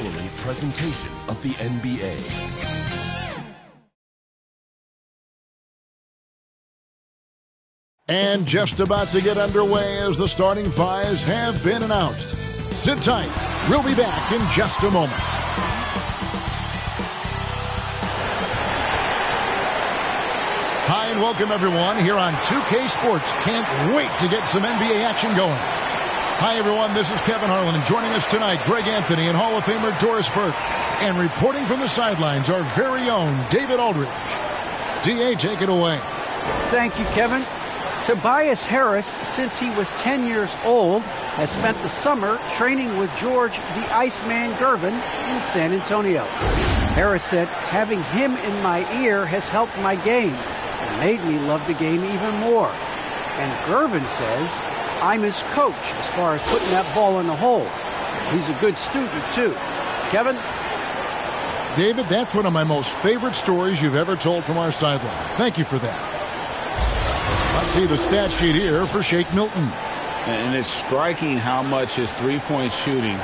following presentation of the NBA. And just about to get underway as the starting fives have been announced. Sit tight. We'll be back in just a moment. Hi and welcome everyone here on 2K Sports. Can't wait to get some NBA action going. Hi everyone, this is Kevin Harlan, and joining us tonight, Greg Anthony and Hall of Famer Doris Burke. And reporting from the sidelines, our very own David Aldridge. D.A., take it away. Thank you, Kevin. Tobias Harris, since he was 10 years old, has spent the summer training with George the Iceman Gervin in San Antonio. Harris said, having him in my ear has helped my game and made me love the game even more. And Gervin says, I'm his coach as far as putting that ball in the hole. He's a good student, too. Kevin? David, that's one of my most favorite stories you've ever told from our sideline. Thank you for that. Let's see the stat sheet here for Shake Milton. And it's striking how much his three-point shooting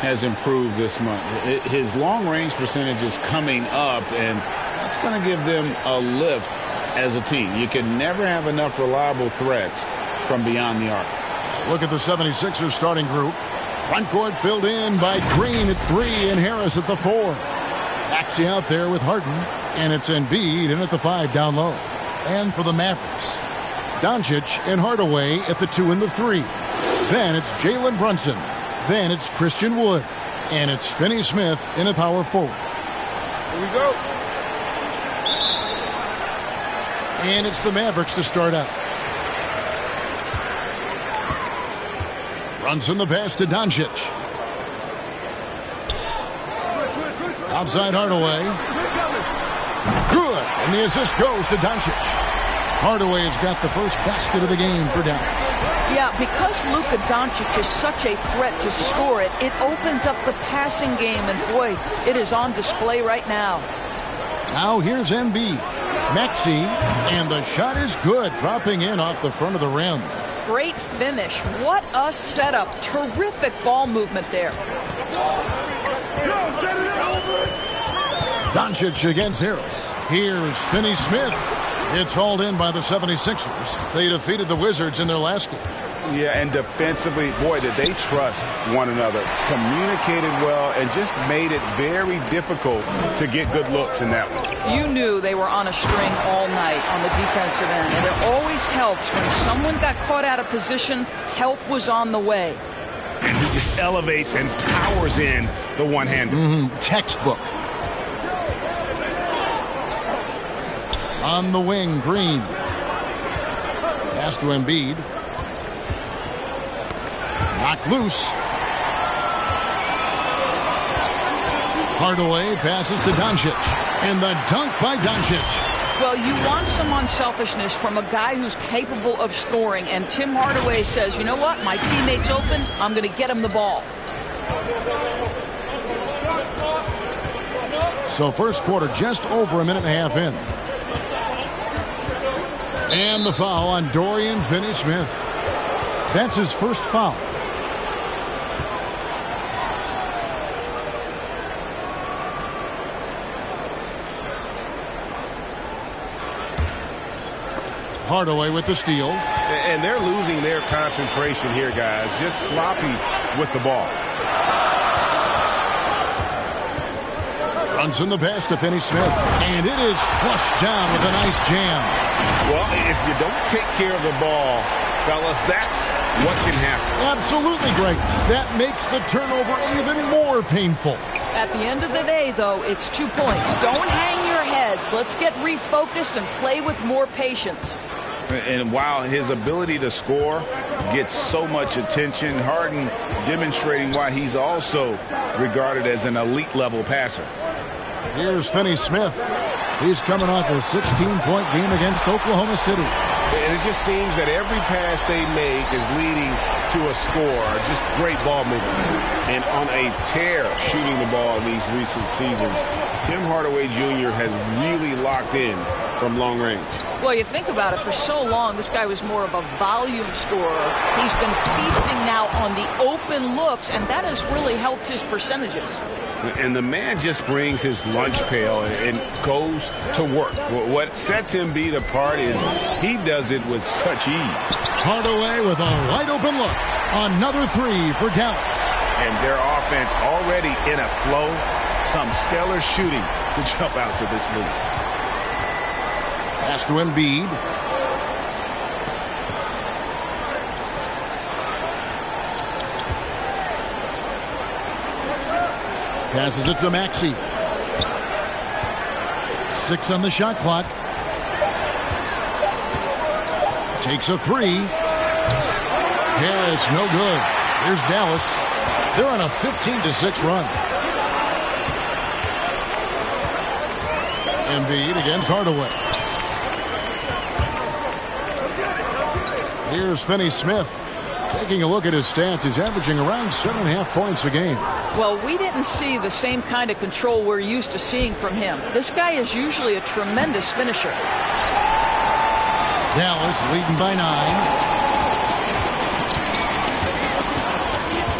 has improved this month. His long-range percentage is coming up, and that's going to give them a lift as a team. You can never have enough reliable threats from beyond the arc. Look at the 76ers starting group. Front court filled in by Green at 3 and Harris at the 4. Maxey out there with Harden, and it's Embiid in at the 5 down low. And for the Mavericks, Doncic and Hardaway at the 2 and the 3. Then it's Jalen Brunson. Then it's Christian Wood. And it's Finney Smith in a power forward. Here we go. And it's the Mavericks to start out. Brunson the pass to Doncic. Outside Hardaway. Good. And the assist goes to Doncic. Hardaway has got the first basket of the game for Dallas. Yeah, because Luka Doncic is such a threat to score it, it opens up the passing game, and boy, it is on display right now. Now here's Embiid. Maxey, and the shot is good, dropping in off the front of the rim. Great finish. What a setup. Terrific ball movement there. Doncic against Harris. Here's Finney Smith. It's hauled in by the 76ers. They defeated the Wizards in their last game. Yeah, and defensively, boy, did they trust one another. Communicated well and just made it very difficult to get good looks in that one. You knew they were on a string all night on the defensive end. And it always helps when someone got caught out of position, help was on the way. And he just elevates and powers in the one-hander. Textbook. On the wing, Green. Pass to Embiid. Knocked loose. Hardaway passes to Doncic. And the dunk by Doncic. Well, you want some unselfishness from a guy who's capable of scoring. And Tim Hardaway says, you know what? My teammate's open. I'm going to get him the ball. So first quarter just over a minute and a half in. And the foul on Dorian Finney-Smith. That's his first foul. Hardaway with the steal. And they're losing their concentration here, guys. Just sloppy with the ball. Runs in the pass to Finney-Smith. And it is flushed down with a nice jam. Well, if you don't take care of the ball, fellas, that's what can happen. Absolutely great. That makes the turnover even more painful. At the end of the day, though, it's 2 points. Don't hang your heads. Let's get refocused and play with more patience. And while his ability to score gets so much attention, Harden demonstrating why he's also regarded as an elite-level passer. Here's Finney-Smith. He's coming off a 16-point game against Oklahoma City. And it just seems that every pass they make is leading to a score. Just great ball movement. And on a tear shooting the ball in these recent seasons, Tim Hardaway Jr. has really locked in from long range. Well, you think about it, for so long, this guy was more of a volume scorer. He's been feasting now on the open looks, and that has really helped his percentages. And the man just brings his lunch pail and goes to work. What sets Embiid apart is he does it with such ease. Hardaway with a wide-open look. Another three for Dallas. And their offense already in a flow. Some stellar shooting to jump out to this lead. Pass to Embiid. Passes it to Maxey. 6 on the shot clock. Takes a three. Harris, no good. Here's Dallas. They're on a 15-6 run. Embiid against Hardaway. Here's Finney-Smith. Taking a look at his stats, he's averaging around 7.5 points a game. Well, we didn't see the same kind of control we're used to seeing from him. This guy is usually a tremendous finisher. Dallas leading by 9.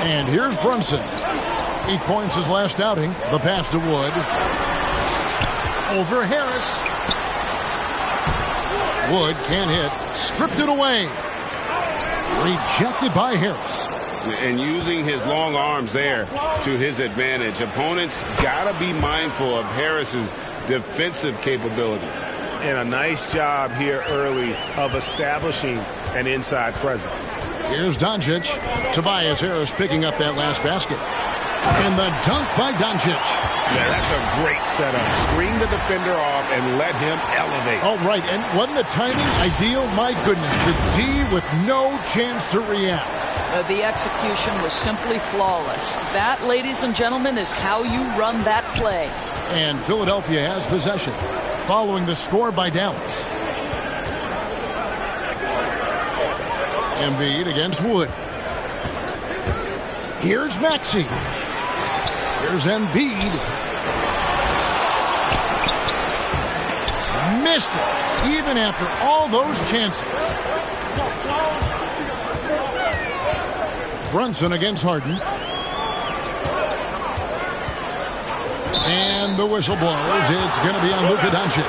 And here's Brunson. 8 points his last outing. The pass to Wood. Over Harris. Wood can't hit. Stripped it away. Rejected by Harris. And using his long arms there to his advantage. Opponents got to be mindful of Harris's defensive capabilities. And a nice job here early of establishing an inside presence. Here's Doncic. Tobias Harris picking up that last basket. And the dunk by Doncic. Yeah, that's a great setup. Screen the defender off and let him elevate. Oh, right. And wasn't the timing ideal? My goodness. The D with no chance to react. The execution was simply flawless. That, ladies and gentlemen, is how you run that play. And Philadelphia has possession, following the score by Dallas. Embiid against Wood. Here's Maxey. Here's Embiid. Missed it, even after all those chances. Brunson against Harden. And the whistle blows. It's going to be on Luka Doncic.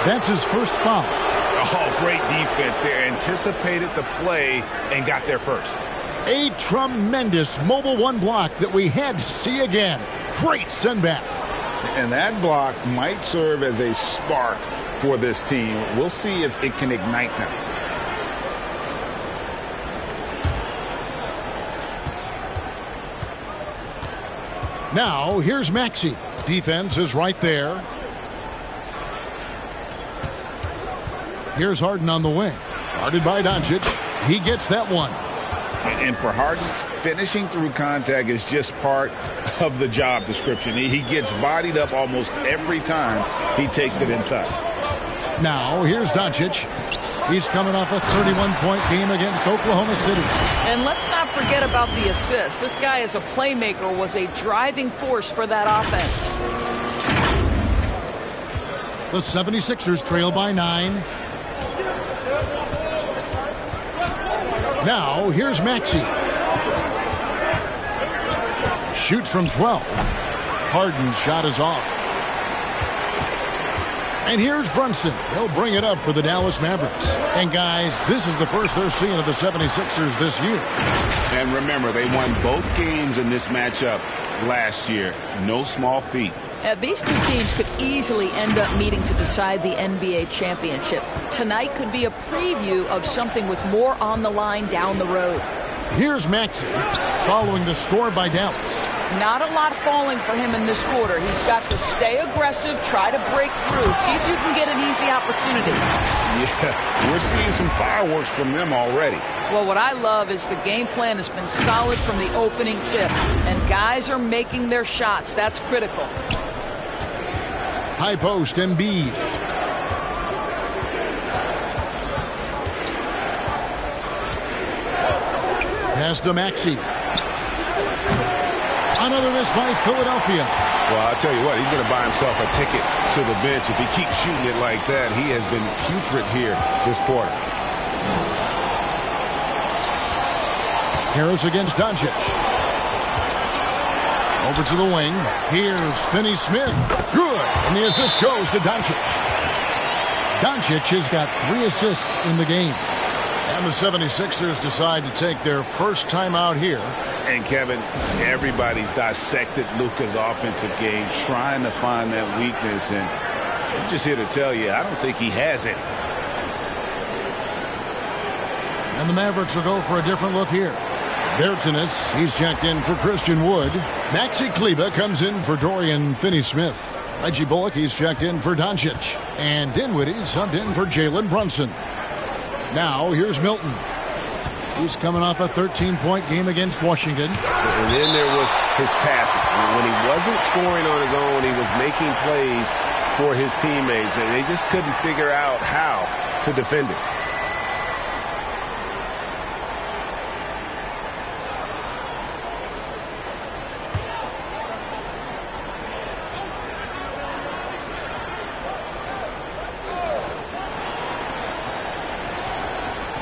That's his first foul. Oh, great defense there. Anticipated the play and got there first. A tremendous mobile one block that we had to see again. Great send back. And that block might serve as a spark for this team. We'll see if it can ignite them. Now, here's Maxey. Defense is right there. Here's Harden on the wing. Guarded by Doncic. He gets that one. And for Harden, finishing through contact is just part of the job description. He gets bodied up almost every time he takes it inside. Now, here's Doncic. He's coming off a 31-point game against Oklahoma City. And let's not forget about the assist. This guy as a playmaker was a driving force for that offense. The 76ers trail by 9. Now, here's Maxey. Shoots from 12. Harden's shot is off. And here's Brunson. He'll bring it up for the Dallas Mavericks. And guys, this is the first they're seeing of the 76ers this year. And remember, they won both games in this matchup last year. No small feat. These two teams could easily end up meeting to decide the NBA championship. Tonight could be a preview of something with more on the line down the road. Here's Maxey following the score by Dallas. Not a lot falling for him in this quarter. He's got to stay aggressive, try to break through, see if you can get an easy opportunity. Yeah, we're seeing some fireworks from them already. Well, what I love is the game plan has been solid from the opening tip, and guys are making their shots. That's critical. High post, Embiid. Pass to Maxey. Another miss by Philadelphia. Well, I'll tell you what, he's going to buy himself a ticket to the bench. If he keeps shooting it like that, he has been putrid here this quarter. Harris against Doncic. Over to the wing. Here's Finney Smith. Good. And the assist goes to Doncic. Doncic has got 3 assists in the game. And the 76ers decide to take their first time out here. And Kevin, everybody's dissected Luka's offensive game, trying to find that weakness. And I'm just here to tell you, I don't think he has it. And the Mavericks will go for a different look here. Bertanis, he's checked in for Christian Wood. Maxi Kleber comes in for Dorian Finney-Smith. Reggie Bullock, he's checked in for Doncic. And Dinwiddie subbed in for Jalen Brunson. Now, here's Milton. He's coming off a 13-point game against Washington. And then there was his passing. When he wasn't scoring on his own, he was making plays for his teammates, and they just couldn't figure out how to defend it.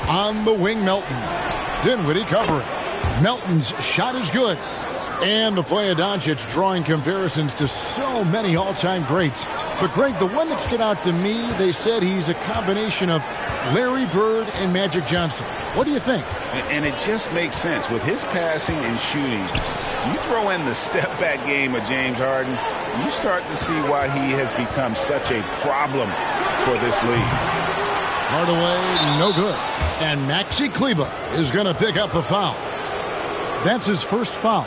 On the wing, Melton. Dinwiddie covering. Melton's shot is good. And the play of Doncic drawing comparisons to so many all-time greats. But, Greg, the one that stood out to me, they said he's a combination of Larry Bird and Magic Johnson. What do you think? And it just makes sense. With his passing and shooting, you throw in the step-back game of James Harden, you start to see why he has become such a problem for this league. Hardaway, no good. And Maxi Kleber is going to pick up the foul. That's his first foul.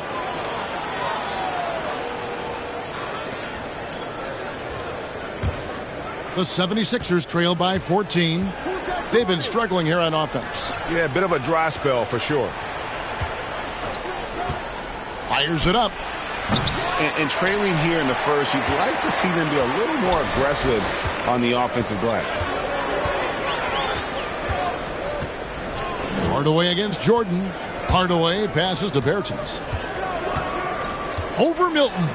The 76ers trail by 14. They've been struggling here on offense. Yeah, a bit of a dry spell for sure. Fires it up. And trailing here in the first, you'd like to see them be a little more aggressive on the offensive glass. Hardaway against Jordan. Hardaway passes to Bertans. Over Milton.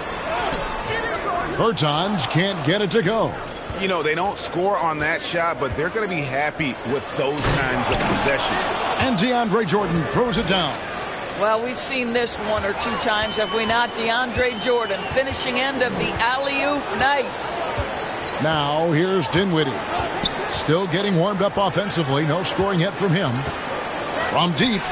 Bertans can't get it to go. You know, they don't score on that shot, but they're going to be happy with those kinds of possessions. And DeAndre Jordan throws it down. Well, we've seen this 1 or 2 times, have we not? DeAndre Jordan, finishing end of the alley-oop. Nice. Now, here's Dinwiddie. Still getting warmed up offensively. No scoring yet from him. From deep.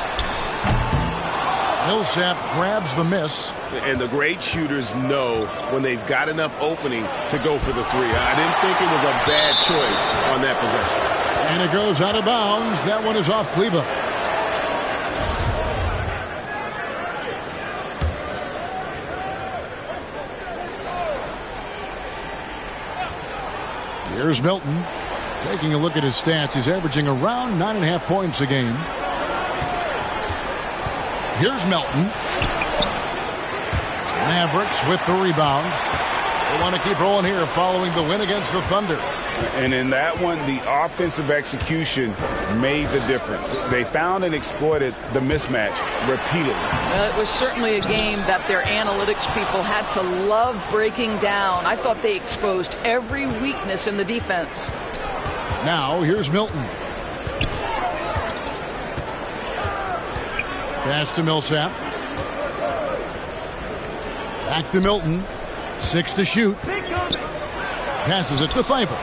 Millsap grabs the miss. And the great shooters know when they've got enough opening to go for the three. I didn't think it was a bad choice on that possession. And it goes out of bounds. That one is off Kleber. Here's Milton. Taking a look at his stats, he's averaging around 9.5 points a game. Here's Melton. Mavericks with the rebound. They want to keep rolling here following the win against the Thunder. And in that one, the offensive execution made the difference. They found and exploited the mismatch repeatedly. Well, it was certainly a game that their analytics people had to love breaking down. I thought they exposed every weakness in the defense. Now, here's Milton. Pass to Millsap. Back to Milton. 6 to shoot. Passes it to Thybulle.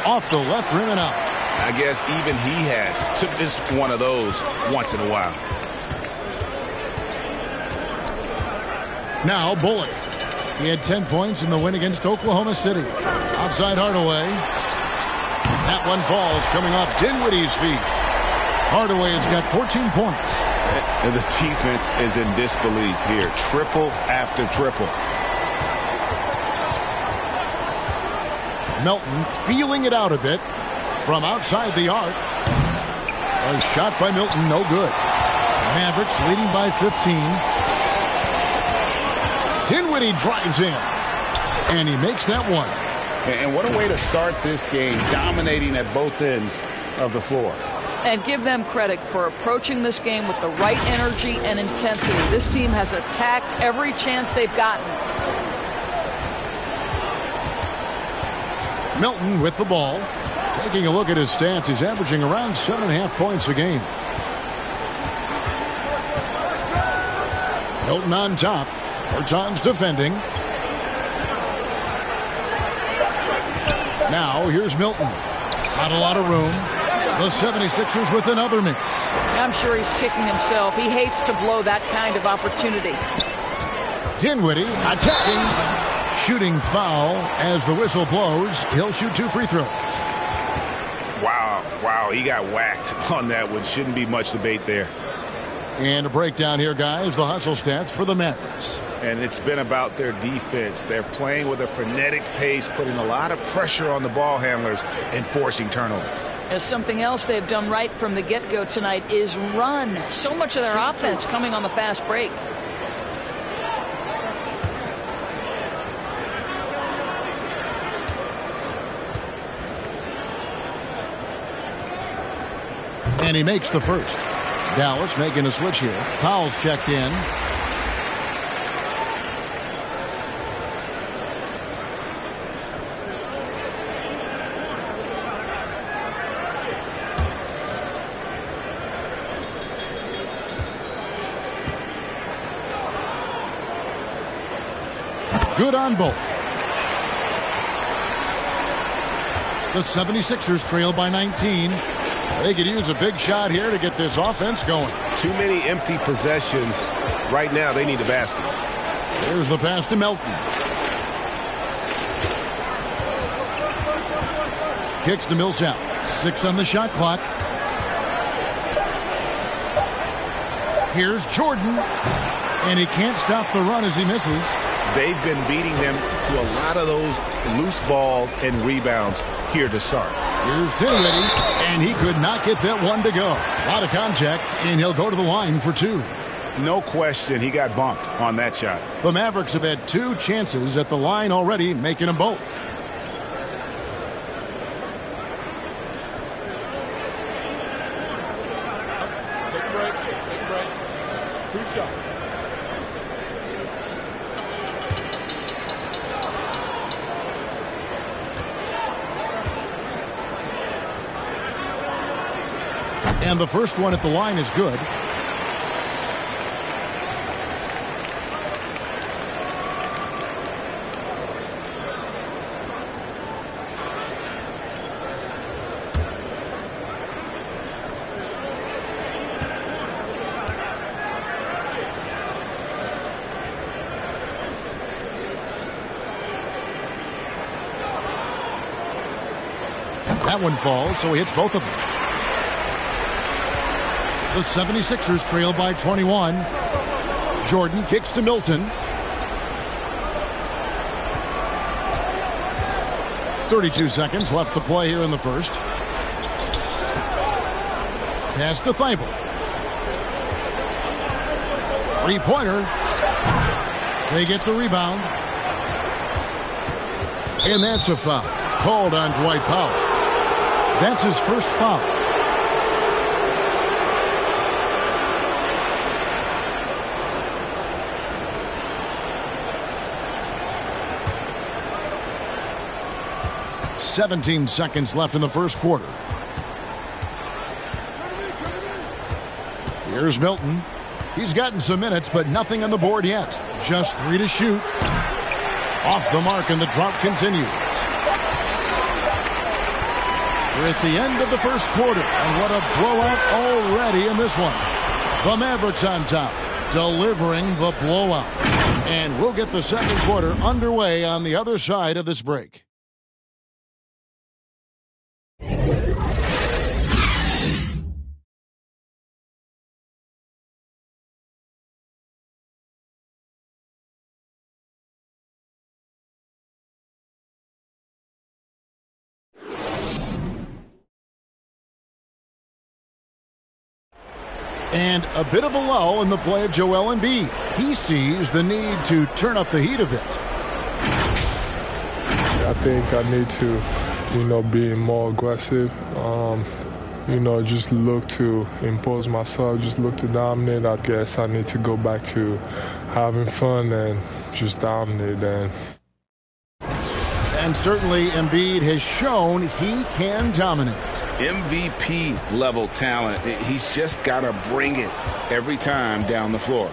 Off the left rim and out. I guess even he has to miss one of those once in a while. Now Bullock. He had 10 points in the win against Oklahoma City. Outside Hardaway. That one falls coming off Dinwiddie's feet. Hardaway has got 14 points. And the defense is in disbelief here. Triple after triple. Melton feeling it out a bit from outside the arc. A shot by Milton, no good. Mavericks leading by 15. Dinwiddie drives in. And he makes that one. And what a way to start this game, dominating at both ends of the floor. And give them credit for approaching this game with the right energy and intensity. This team has attacked every chance they've gotten. Milton with the ball. Taking a look at his stats, he's averaging around 7.5 points a game. Milton on top. Bertans defending. Now here's Milton. Not a lot of room. The 76ers with another miss. I'm sure he's kicking himself. He hates to blow that kind of opportunity. Dinwiddie attacking. Shooting foul as the whistle blows. He'll shoot 2 free throws. Wow, he got whacked on that one. Shouldn't be much debate there. And a breakdown here, guys. The hustle stats for the Mavericks. And it's been about their defense. They're playing with a frenetic pace, putting a lot of pressure on the ball handlers and forcing turnovers. As something else they've done right from the get-go tonight is run. So much of their offense coming on the fast break. And he makes the first. Dallas making a switch here. Powell's checked in. Good on both. The 76ers trail by 19. They could use a big shot here to get this offense going. Too many empty possessions. Right now, they need a basket. There's the pass to Melton. Kicks to Millsap. 6 on the shot clock. Here's Jordan. And he can't stop the run as he misses. They've been beating them to a lot of those loose balls and rebounds here to start. Here's Dinwiddie, and he could not get that one to go. A lot of contact, and he'll go to the line for 2. No question, he got bumped on that shot. The Mavericks have had 2 chances at the line already, making them both. Take a break. 2 shots. And the first one at the line is good. That one falls, so he hits both of them. The 76ers trail by 21. Jordan kicks to Milton. 32 seconds left to play here in the first. Pass to Thibault. 3-pointer. They get the rebound. And that's a foul. Called on Dwight Powell. That's his first foul. .17 seconds left in the first quarter. Here's Milton. He's gotten some minutes, but nothing on the board yet. Just 3 to shoot. Off the mark, and the drought continues. We're at the end of the first quarter, and what a blowout already in this one. The Mavericks on top, delivering the blowout. And we'll get the second quarter underway on the other side of this break. And a bit of a lull in the play of Joel Embiid. He sees the need to turn up the heat a bit. I think I need to, be more aggressive. Just look to impose myself, just look to dominate. I guess I need to go back to having fun and just dominate. And certainly Embiid has shown he can dominate. MVP level talent. He's just got to bring it every time down the floor.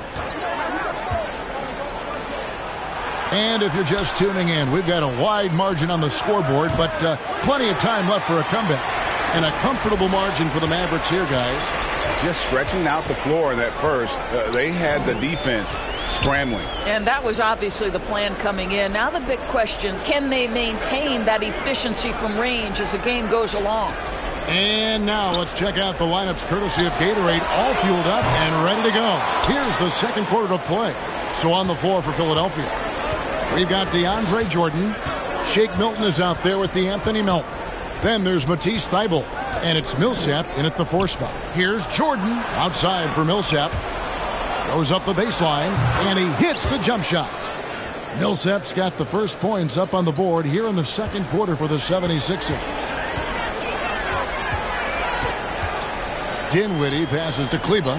And if you're just tuning in, we've got a wide margin on the scoreboard, but plenty of time left for a comeback. And a comfortable margin for the Mavericks here, guys. Just stretching out the floor in that first. They had the defense scrambling. And that was obviously the plan coming in. Now the big question, can they maintain that efficiency from range as the game goes along? And now let's check out the lineups courtesy of Gatorade, all fueled up and ready to go. Here's the second quarter of play. So on the floor for Philadelphia, we've got DeAndre Jordan. Shake Milton is out there with DeAnthony Melton. Then there's Matisse Thybulle, and it's Millsap in at the 4 spot. Here's Jordan outside for Millsap. Goes up the baseline, and he hits the jump shot. Millsap's got the first points up on the board here in the second quarter for the 76ers. Dinwiddie passes to Kleba.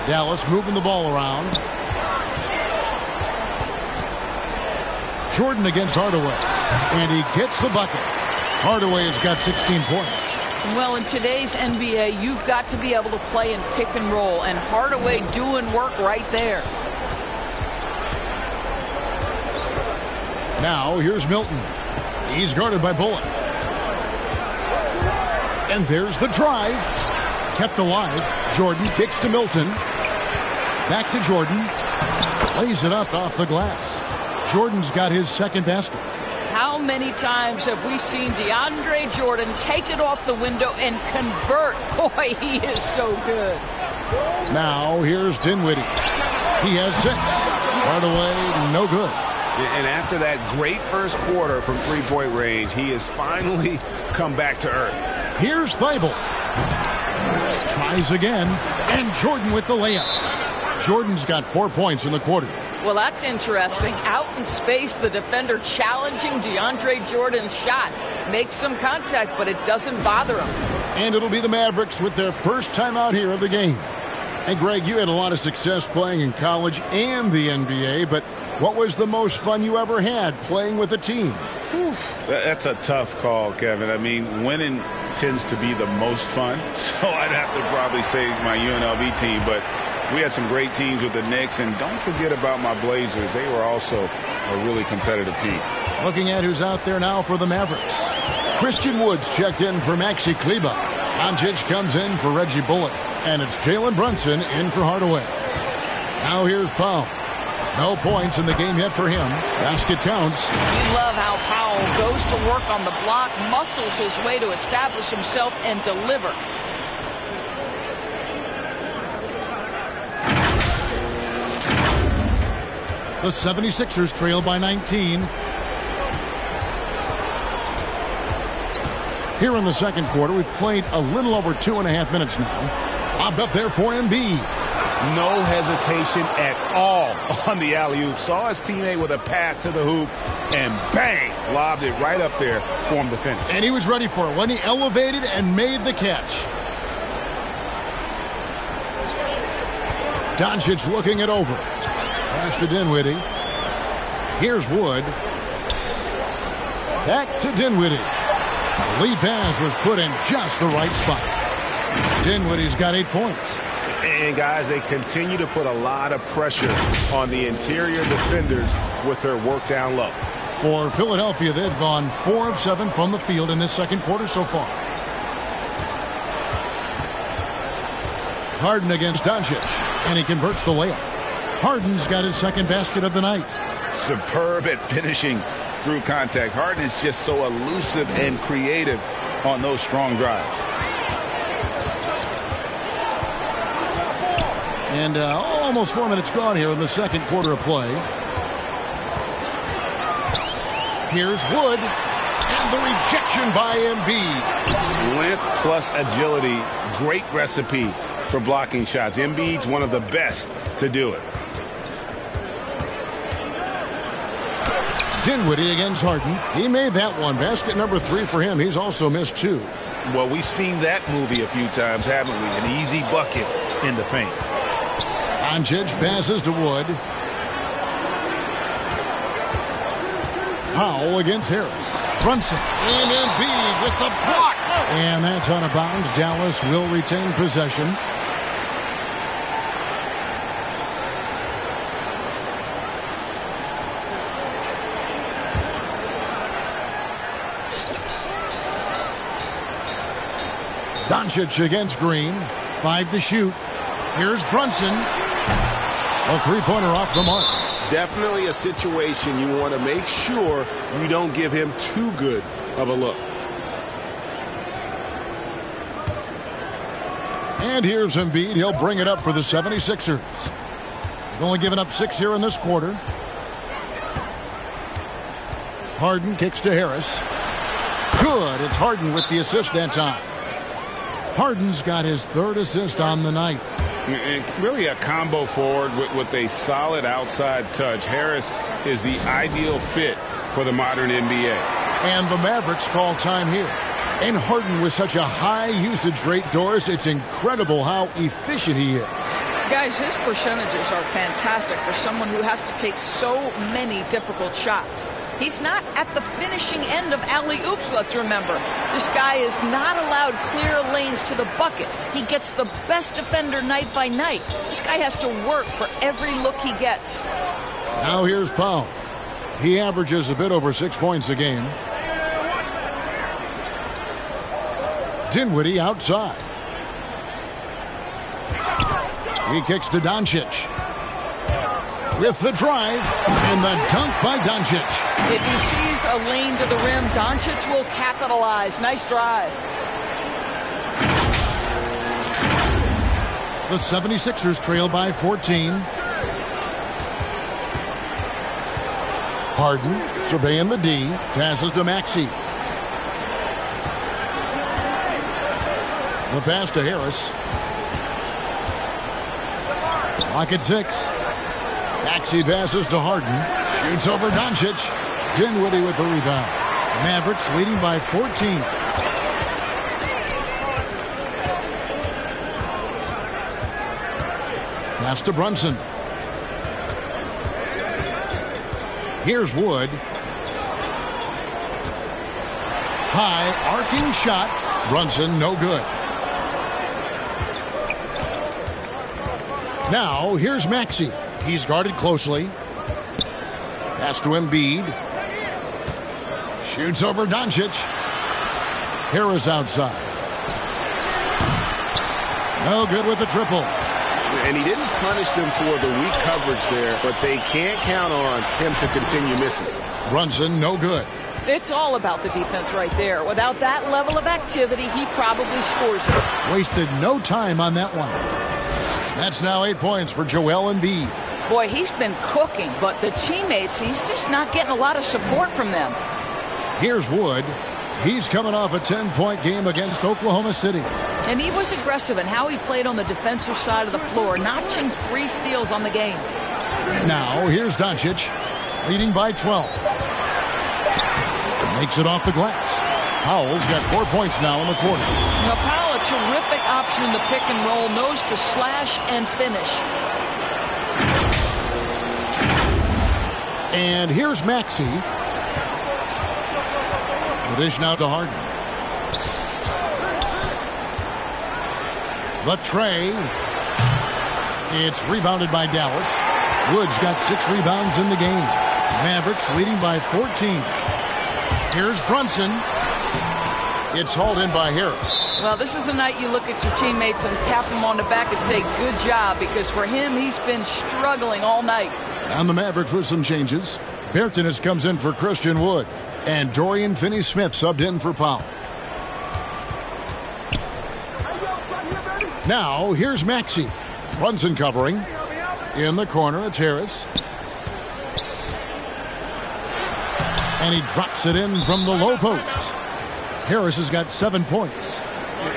Dallas moving the ball around. Jordan against Hardaway. And he gets the bucket. Hardaway has got 16 points. Well, in today's NBA, you've got to be able to play in pick and roll, and Hardaway doing work right there. Now, here's Milton. He's guarded by Bullock. And there's the drive. Kept alive. Jordan kicks to Milton. Back to Jordan. Lays it up off the glass. Jordan's got his second basket. How many times have we seen DeAndre Jordan take it off the window and convert? Boy, he is so good. Now, here's Dinwiddie. He has 6. Hardaway, no good. And after that great first quarter from three-point range, he has finally come back to earth. Here's Thybulle. Tries again. And Jordan with the layup. Jordan's got 4 points in the quarter. Well, that's interesting. Out in space, the defender challenging DeAndre Jordan's shot. Makes some contact, but it doesn't bother him. And it'll be the Mavericks with their first time out here of the game. And, Greg, you had a lot of success playing in college and the NBA, but what was the most fun you ever had playing with a team? That's a tough call, Kevin. I mean, winning tends to be the most fun, so I'd have to probably say my UNLV team, but we had some great teams with the Knicks, and don't forget about my Blazers. They were also a really competitive team. Looking at who's out there now for the Mavericks. Christian Woods checked in for Maxi Kleba. Doncic comes in for Reggie Bullock. And it's Jalen Brunson in for Hardaway. Now here's Powell. No points in the game yet for him. Basket counts. You love how Powell goes to work on the block, muscles his way to establish himself and deliver. The 76ers trail by 19. Here in the second quarter, we've played a little over 2.5 minutes now. Lobbed up there for Embiid. No hesitation at all on the alley-oop. Saw his teammate with a path to the hoop, and bang, lobbed it right up there for him to finish. And he was ready for it when he elevated and made the catch. Doncic looking it over. Pass to Dinwiddie. Here's Wood. Back to Dinwiddie. The lead pass was put in just the right spot. Dinwiddie's got 8 points. And, guys, they continue to put a lot of pressure on the interior defenders with their work down low. For Philadelphia, they've gone 4 of 7 from the field in this second quarter so far. Harden against Doncic, and he converts the layup. Harden's got his second basket of the night. Superb at finishing through contact. Harden is just so elusive and creative on those strong drives. And almost 4 minutes gone here in the second quarter of play. Here's Wood. And the rejection by Embiid. Length plus agility. Great recipe for blocking shots. Embiid's one of the best to do it. Dinwiddie against Harden. He made that one. Basket number 3 for him. He's also missed 2. Well, we've seen that movie a few times, haven't we? An easy bucket in the paint. Doncic passes to Wood. Powell against Harris. Brunson and Embiid with the block. And that's out of bounds. Dallas will retain possession. Doncic against Green. 5 to shoot. Here's Brunson. A three-pointer off the mark. Definitely a situation you want to make sure you don't give him too good of a look. And here's Embiid. He'll bring it up for the 76ers. They've only given up 6 here in this quarter. Harden kicks to Harris. Good. It's Harden with the assist that time. Harden's got his 3rd assist on the night. And really a combo forward with a solid outside touch. Harris is the ideal fit for the modern NBA. And the Mavericks call time here. And Harden with such a high usage rate, Doris, it's incredible how efficient he is. Guys, his percentages are fantastic for someone who has to take so many difficult shots. He's not at the finishing end of alley-oops, let's remember. This guy is not allowed clear lanes to the bucket. He gets the best defender night by night. This guy has to work for every look he gets. Now here's Powell. He averages a bit over 6 points a game. Dinwiddie outside. He kicks to Doncic. With the drive, and the dunk by Doncic. If he sees a lane to the rim, Doncic will capitalize. Nice drive. The 76ers trail by 14. Harden surveying the D. Passes to Maxey. The pass to Harris. Clock at 6. Maxey passes to Harden. Shoots over Doncic. Dinwiddie with the rebound. Mavericks leading by 14. Pass to Brunson. Here's Wood. High arcing shot. Brunson no good. Now here's Maxey. He's guarded closely. Pass to Embiid. Shoots over Doncic. Harris outside. No good with the triple. And he didn't punish them for the weak coverage there, but they can't count on him to continue missing. Brunson no good. It's all about the defense right there. Without that level of activity, he probably scores it. Wasted no time on that one. That's now 8 points for Joel Embiid. Boy, he's been cooking, but the teammates, he's just not getting a lot of support from them. Here's Wood. He's coming off a 10-point game against Oklahoma City. And he was aggressive in how he played on the defensive side of the floor, notching 3 steals on the game. Now, here's Doncic, leading by 12. Makes it off the glass. Powell's got 4 points now in the quarter. Now, Powell, a terrific option in the pick and roll, knows to slash and finish. And here's Maxey. The dish now to Harden. The tray. It's rebounded by Dallas. Wood's got 6 rebounds in the game. Mavericks leading by 14. Here's Brunson. It's hauled in by Harris. Well, this is the night you look at your teammates and tap them on the back and say, good job, because for him, he's been struggling all night. And the Mavericks with some changes. Bertans comes in for Christian Wood. And Dorian Finney-Smith subbed in for Powell. Now, here's Maxey. Brunson covering. In the corner, it's Harris. And he drops it in from the low post. Harris has got 7 points.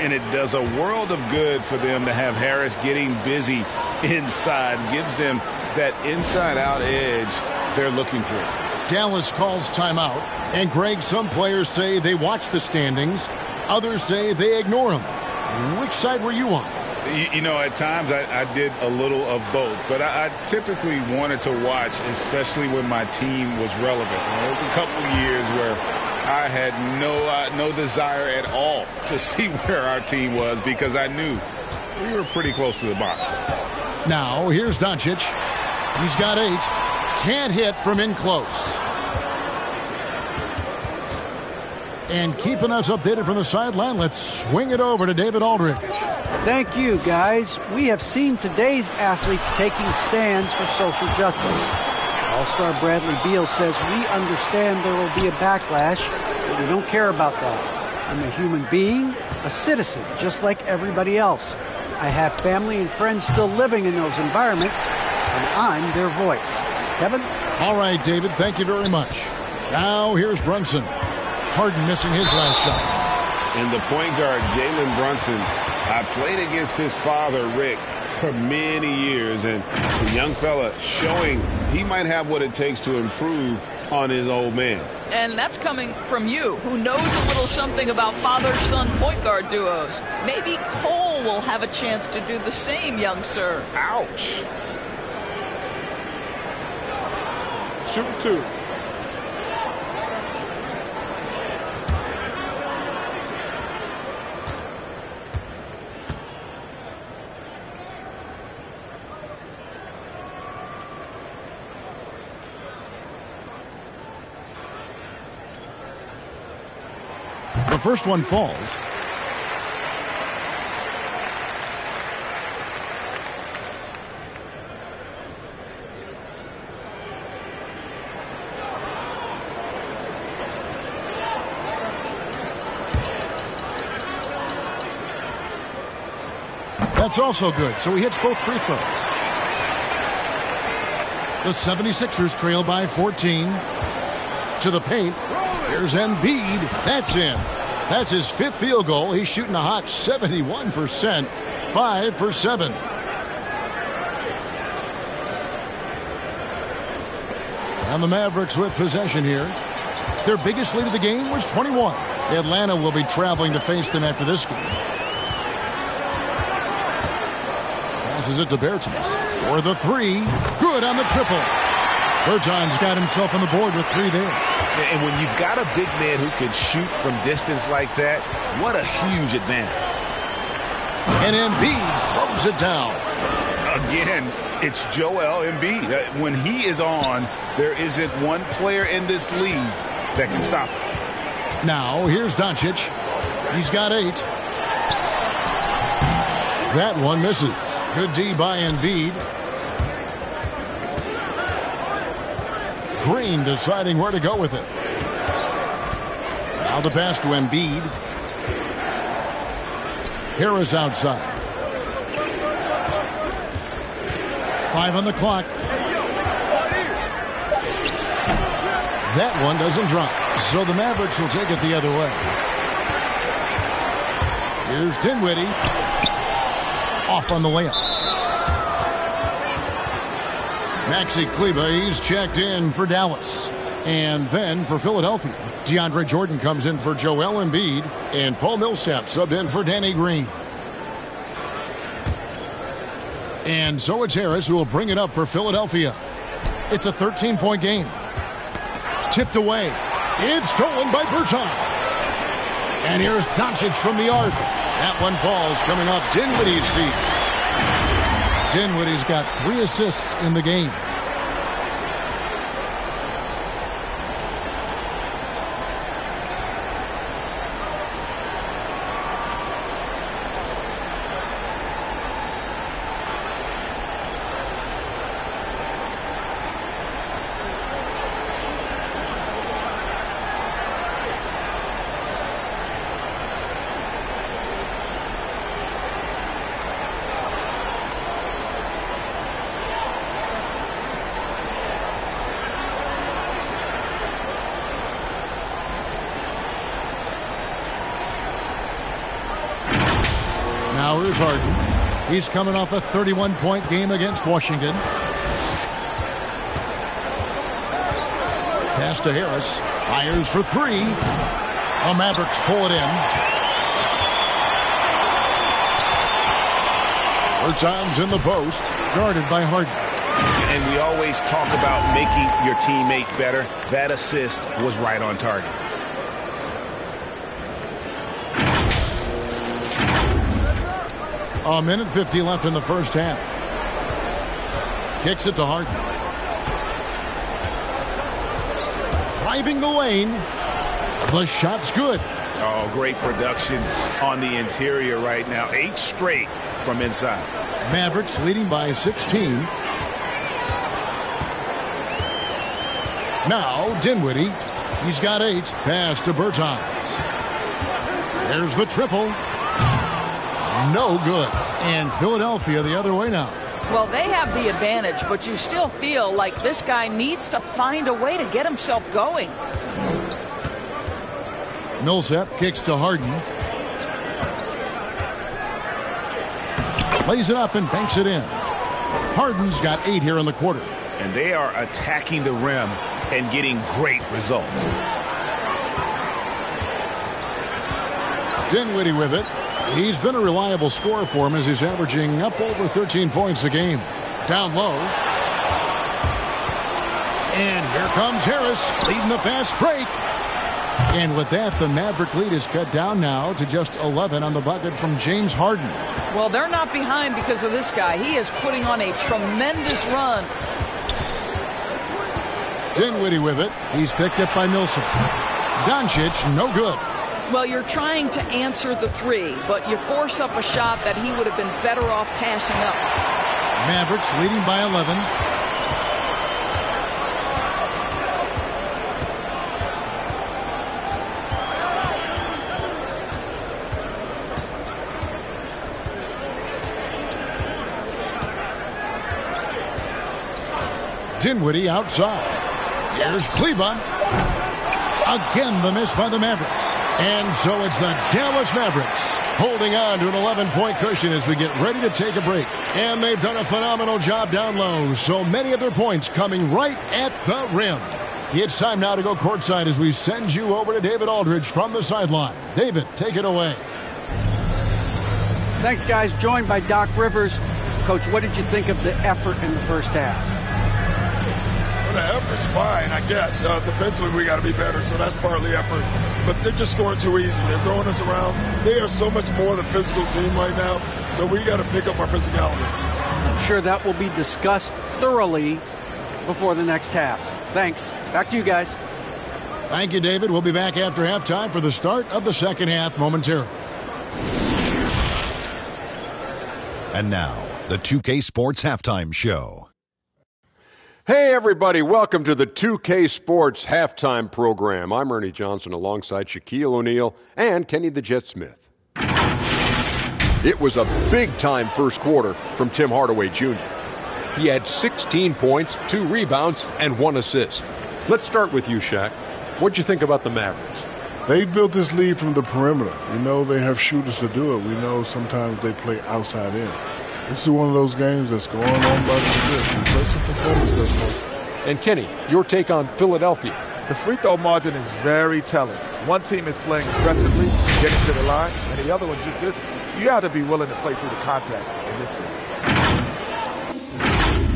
And it does a world of good for them to have Harris getting busy inside. Gives them that inside-out edge they're looking for. Dallas calls timeout. And, Greg, some players say they watch the standings. Others say they ignore them. Which side were you on? You know, at times I did a little of both, but I typically wanted to watch, especially when my team was relevant. There was a couple of years where I had no desire at all to see where our team was because I knew we were pretty close to the bottom. Now, here's Doncic. He's got 8. Can't hit from in close. And keeping us updated from the sideline, let's swing it over to David Aldridge. Thank you, guys. We have seen today's athletes taking stands for social justice. All-star Bradley Beal says, we understand there will be a backlash, but we don't care about that. I'm a human being, a citizen, just like everybody else. I have family and friends still living in those environments, and I'm their voice. Kevin? All right, David, thank you very much. Now here's Brunson. Harden missing his last shot. And the point guard, Jalen Brunson, I played against his father, Rick, for many years. And the young fella showing he might have what it takes to improve on his old man. And that's coming from you, who knows a little something about father-son point guard duos. Maybe Cole will have a chance to do the same, young sir. Ouch. Shooting 2. The first one falls. That's also good, so he hits both free throws. The 76ers trail by 14. To the paint. Here's Embiid. That's in. That's his 5th field goal. He's shooting a hot 71%. 5 for 7. And the Mavericks with possession here. Their biggest lead of the game was 21. Atlanta will be traveling to face them after this game. Passes it to Bertans for the 3. Good on the triple. Bertans got himself on the board with 3 there. And when you've got a big man who can shoot from distance like that, what a huge advantage. And Embiid throws it down. Again, it's Joel Embiid. When he is on, there isn't one player in this league that can stop him. Now, here's Doncic. He's got 8. That one misses. Good D by Embiid. Green deciding where to go with it. Now the pass to Embiid. Harris outside. 5 on the clock. That one doesn't drop. So the Mavericks will take it the other way. Here's Dinwiddie. Off on the layup. Maxi Kleber, he's checked in for Dallas. And then for Philadelphia, DeAndre Jordan comes in for Joel Embiid. And Paul Millsap subbed in for Danny Green. And so it's Harris who will bring it up for Philadelphia. It's a 13-point game. Tipped away. It's stolen by Bertans. And here's Doncic from the arc. That one falls coming off Dinwiddie's feet. Dinwiddie's got 3 assists in the game. Now here's Harden. He's coming off a 31-point game against Washington. Pass to Harris. Fires for 3. The Mavericks pull it in. Bertans in the post. Guarded by Harden. And we always talk about making your teammate better. That assist was right on target. A minute 50 left in the first half. Kicks it to Harden. Driving the lane. The shot's good. Oh, great production on the interior right now. 8 straight from inside. Mavericks leading by 16. Now Dinwiddie. He's got 8. Pass to Bertans. There's the triple. No good. And Philadelphia the other way now. Well, they have the advantage, but you still feel like this guy needs to find a way to get himself going. Millsap kicks to Harden. Lays it up and banks it in. Harden's got 8 here in the quarter. And they are attacking the rim and getting great results. Dinwiddie with it. He's been a reliable scorer for him as he's averaging up over 13 points a game. Down low. And here comes Harris leading the fast break. And with that, the Maverick lead is cut down now to just 11 on the bucket from James Harden. Well, they're not behind because of this guy. He is putting on a tremendous run. Dinwiddie with it. He's picked up by Millsap. Doncic, no good. Well, you're trying to answer the 3, but you force up a shot that he would have been better off passing up. Mavericks leading by 11. Dinwiddie outside. Here's Kleba. Again, the miss by the Mavericks. And so it's the Dallas Mavericks holding on to an 11-point cushion as we get ready to take a break. And they've done a phenomenal job down low. So many of their points coming right at the rim. It's time now to go courtside as we send you over to David Aldridge from the sideline. David, take it away. Thanks, guys. Joined by Doc Rivers. Coach, what did you think of the effort in the first half? The effort's fine, I guess. Defensively, we got to be better, so that's part of the effort. But they're just scoring too easy. They're throwing us around. They are so much more than a physical team right now, so we got to pick up our physicality. I'm sure that will be discussed thoroughly before the next half. Thanks. Back to you guys. Thank you, David. We'll be back after halftime for the start of the second half momentarily. And now, the 2K Sports Halftime Show. Hey, everybody. Welcome to the 2K Sports Halftime Program. I'm Ernie Johnson alongside Shaquille O'Neal and Kenny the Jet Smith. It was a big-time first quarter from Tim Hardaway Jr. He had 16 points, 2 rebounds, and 1 assist. Let's start with you, Shaq. What'd you think about the Mavericks? They built this lead from the perimeter. We know they have shooters to do it. We know sometimes they play outside in. This is one of those games that's going on by the script. We play some performance this one. And Kenny, your take on Philadelphia. The free throw margin is very telling. One team is playing aggressively, getting to the line, and the other one just isn't. You have to be willing to play through the contact in this league.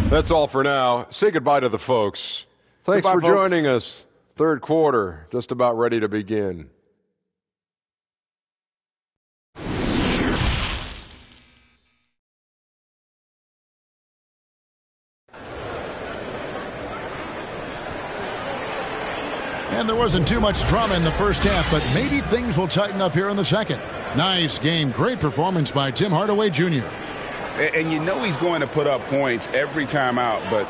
That's all for now. Say goodbye to the folks. Thanks Goodbye, for joining us. Third quarter, just about ready to begin. And there wasn't too much drama in the first half, but maybe things will tighten up here in the second. Nice game. Great performance by Tim Hardaway Jr. And you know he's going to put up points every time out, but,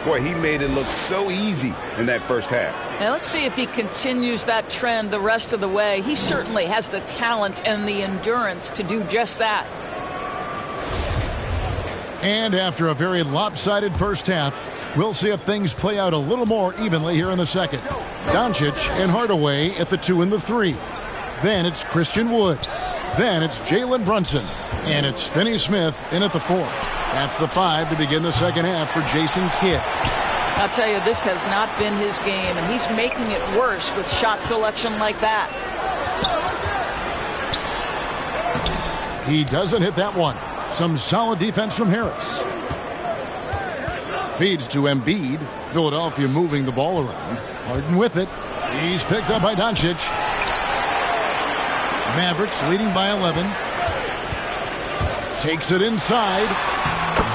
boy, he made it look so easy in that first half. Now let's see if he continues that trend the rest of the way. He certainly has the talent and the endurance to do just that. And after a very lopsided first half, we'll see if things play out a little more evenly here in the second. Doncic and Hardaway at the 2 and the 3. Then it's Christian Wood. Then it's Jalen Brunson. And it's Finney Smith in at the 4. That's the 5 to begin the second half for Jason Kidd. I'll tell you, this has not been his game, and he's making it worse with shot selection like that. He doesn't hit that one. Some solid defense from Harris. Feeds to Embiid. Philadelphia moving the ball around. Harden with it. He's picked up by Doncic. Mavericks leading by 11. Takes it inside.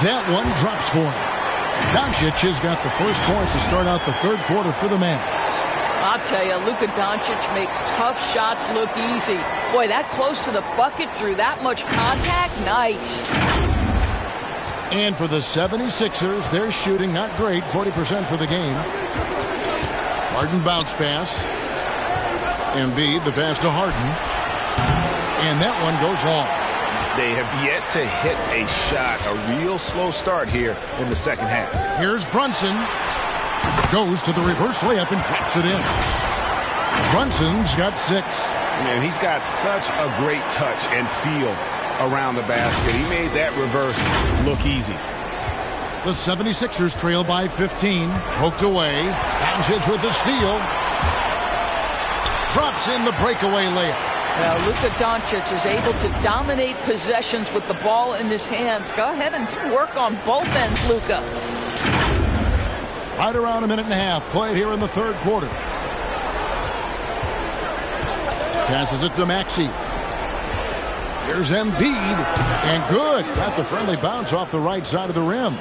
That one drops for him. Doncic has got the first points to start out the third quarter for the Mavs. I'll tell you, Luka Doncic makes tough shots look easy. Boy, that close to the bucket through that much contact, nice. And for the 76ers, they're shooting not great, 40% for the game. Harden bounce pass. Embiid, the pass to Harden. And that one goes long. They have yet to hit a shot, a real slow start here in the second half. Here's Brunson. Goes to the reverse layup and drops it in. Brunson's got 6. Man, he's got such a great touch and feel around the basket. He made that reverse look easy. The 76ers trail by 15. Poked away. Doncic with the steal. Drops in the breakaway layup. Now, Luka Doncic is able to dominate possessions with the ball in his hands. Go ahead and do work on both ends, Luka. Right around a minute and a half played here in the third quarter. Passes it to Maxey. Here's Embiid. And good. Got the friendly bounce off the right side of the rim.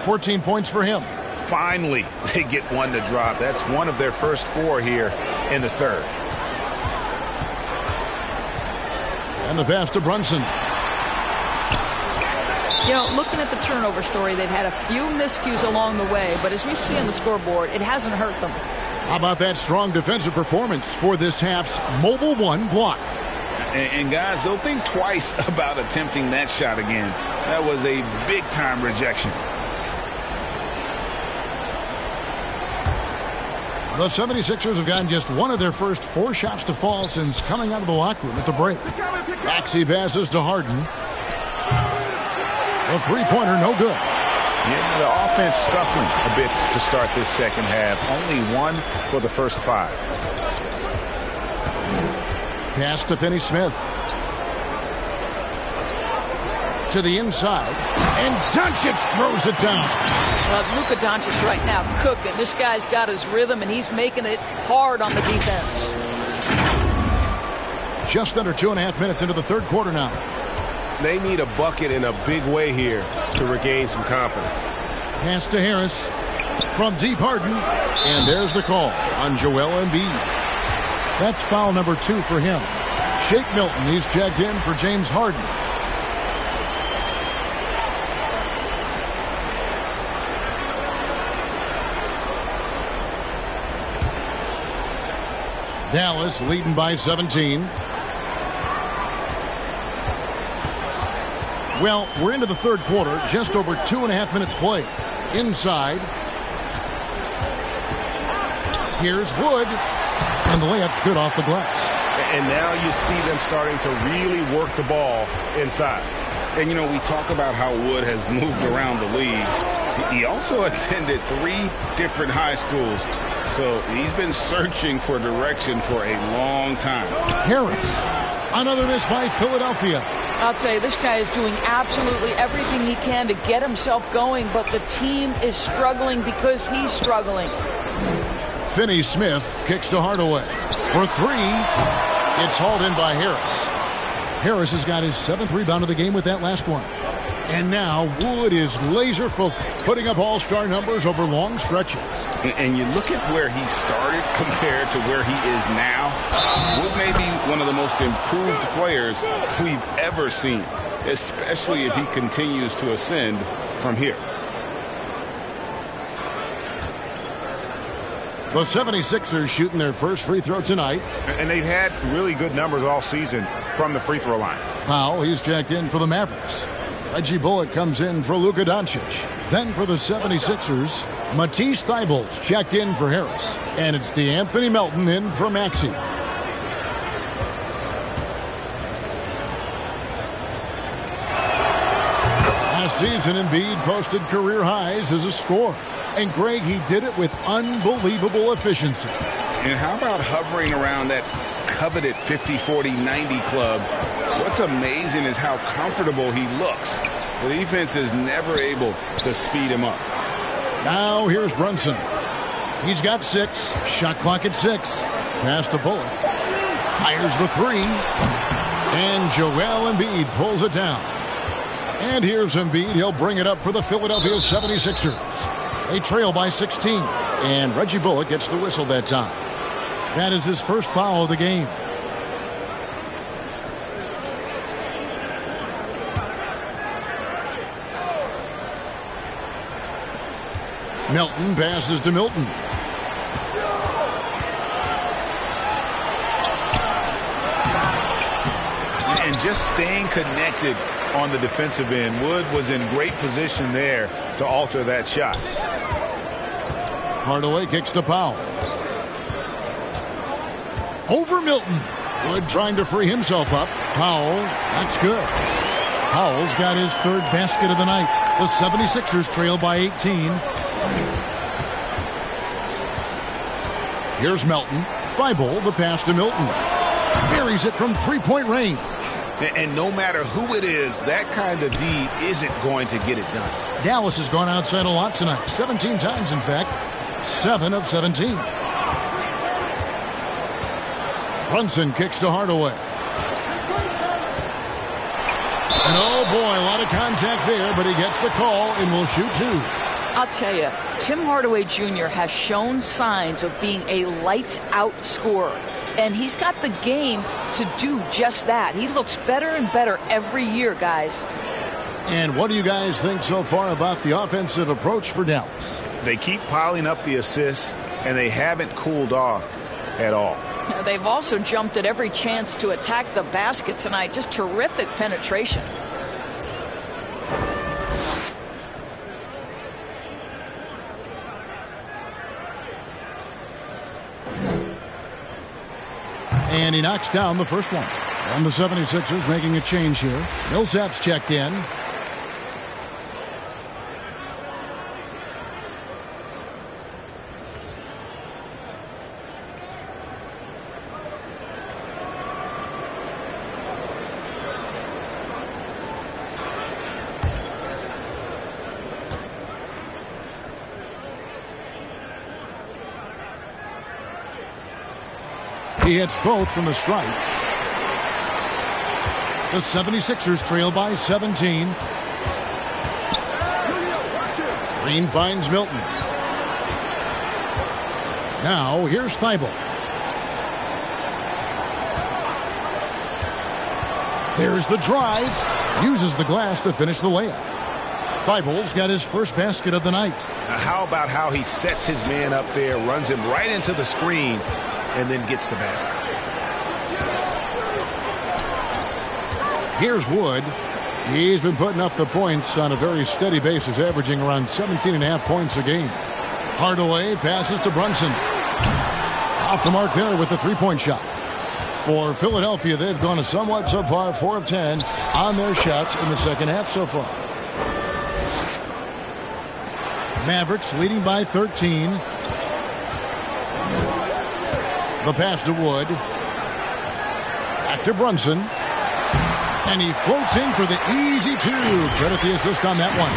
14 points for him. Finally, they get one to drop. That's one of their first 4 here in the third. And the pass to Brunson. You know, looking at the turnover story, they've had a few miscues along the way, but as we see on the scoreboard, it hasn't hurt them. How about that strong defensive performance for this half's mobile 1 block? And guys, they'll think twice about attempting that shot again. That was a big-time rejection. The 76ers have gotten just one of their first 4 shots to fall since coming out of the locker room at the break. Maxey passes to Harden. The three-pointer, no good. Yeah, the offense scuffling a bit to start this second half. Only 1 for the first 5. Pass to Finney-Smith. To the inside. And Doncic throws it down. Well, Luka Doncic right now cooking. This guy's got his rhythm, and he's making it hard on the defense. Just under 2.5 minutes into the third quarter now. They need a bucket in a big way here to regain some confidence. Pass to Harris from deep Harden. And there's the call on Joel Embiid. That's foul number 2 for him. Shake Milton, he's checked in for James Harden. Dallas leading by 17. Well, we're into the third quarter, just over 2.5 minutes played. Inside. Here's Wood. And the layup's good off the glass. And now you see them starting to really work the ball inside. And, you know, we talk about how Wood has moved around the league. He also attended 3 different high schools. So he's been searching for direction for a long time. Harris. Another miss by Philadelphia. I'll tell you, this guy is doing absolutely everything he can to get himself going, but the team is struggling because he's struggling. Finney-Smith kicks to Hardaway. For 3, it's hauled in by Harris. Harris has got his 7th rebound of the game with that last one. And now Wood is laser-focused, putting up all-star numbers over long stretches. And you look at where he started compared to where he is now. Wood may be one of the most improved players we've ever seen, especially if he continues to ascend from here. The 76ers shooting their first free throw tonight. And they've had really good numbers all season from the free throw line. Powell, he's checked in for the Mavericks. Reggie Bullock comes in for Luka Doncic. Then for the 76ers, Matisse Thybulle's checked in for Harris. And it's DeAnthony Melton in for Maxey. Last season, Embiid posted career highs as a scorer. And Greg, he did it with unbelievable efficiency. And how about hovering around that coveted 50-40-90 club? What's amazing is how comfortable he looks. The defense is never able to speed him up. Now here's Brunson. He's got 6. Shot clock at 6. Pass to Bullock. Fires the 3. And Joel Embiid pulls it down. And here's Embiid. He'll bring it up for the Philadelphia 76ers. They trail by 16. And Reggie Bullock gets the whistle that time. That is his first foul of the game. Milton passes to Milton. And just staying connected on the defensive end. Wood was in great position there to alter that shot. Hardaway kicks to Powell. Over Milton. Wood trying to free himself up. Powell, that's good. Powell's got his third basket of the night. The 76ers trail by 18. Here's Melton. Thibault, the pass to Milton. Buries it from three-point range. And no matter who it is, that kind of D isn't going to get it done. Dallas has gone outside a lot tonight. 17 times, in fact. 7 of 17. Brunson kicks to Hardaway. And oh boy, a lot of contact there, but he gets the call and will shoot two. I'll tell you, Tim Hardaway Jr. has shown signs of being a lights-out scorer. And he's got the game to do just that. He looks better and better every year, guys. And what do you guys think so far about the offensive approach for Dallas? They keep piling up the assists, and they haven't cooled off at all. They've also jumped at every chance to attack the basket tonight. Just terrific penetration. And he knocks down the first one. And the 76ers making a change here. Millsap's checked in. He hits both from the stripe. The 76ers trail by 17. Green finds Milton. Now here's Thibault. There's the drive. Uses the glass to finish the layup. Thibault's got his first basket of the night. Now how about how he sets his man up there, runs him right into the screen, and then gets the basket. Here's Wood. He's been putting up the points on a very steady basis, averaging around 17.5 points a game. Hardaway passes to Brunson. Off the mark there with the three-point shot. For Philadelphia, they've gone a somewhat subpar 4 of 10 on their shots in the second half so far. Mavericks leading by 13. The pass to Wood. Back to Brunson. And he floats in for the easy two. Credit the assist on that one.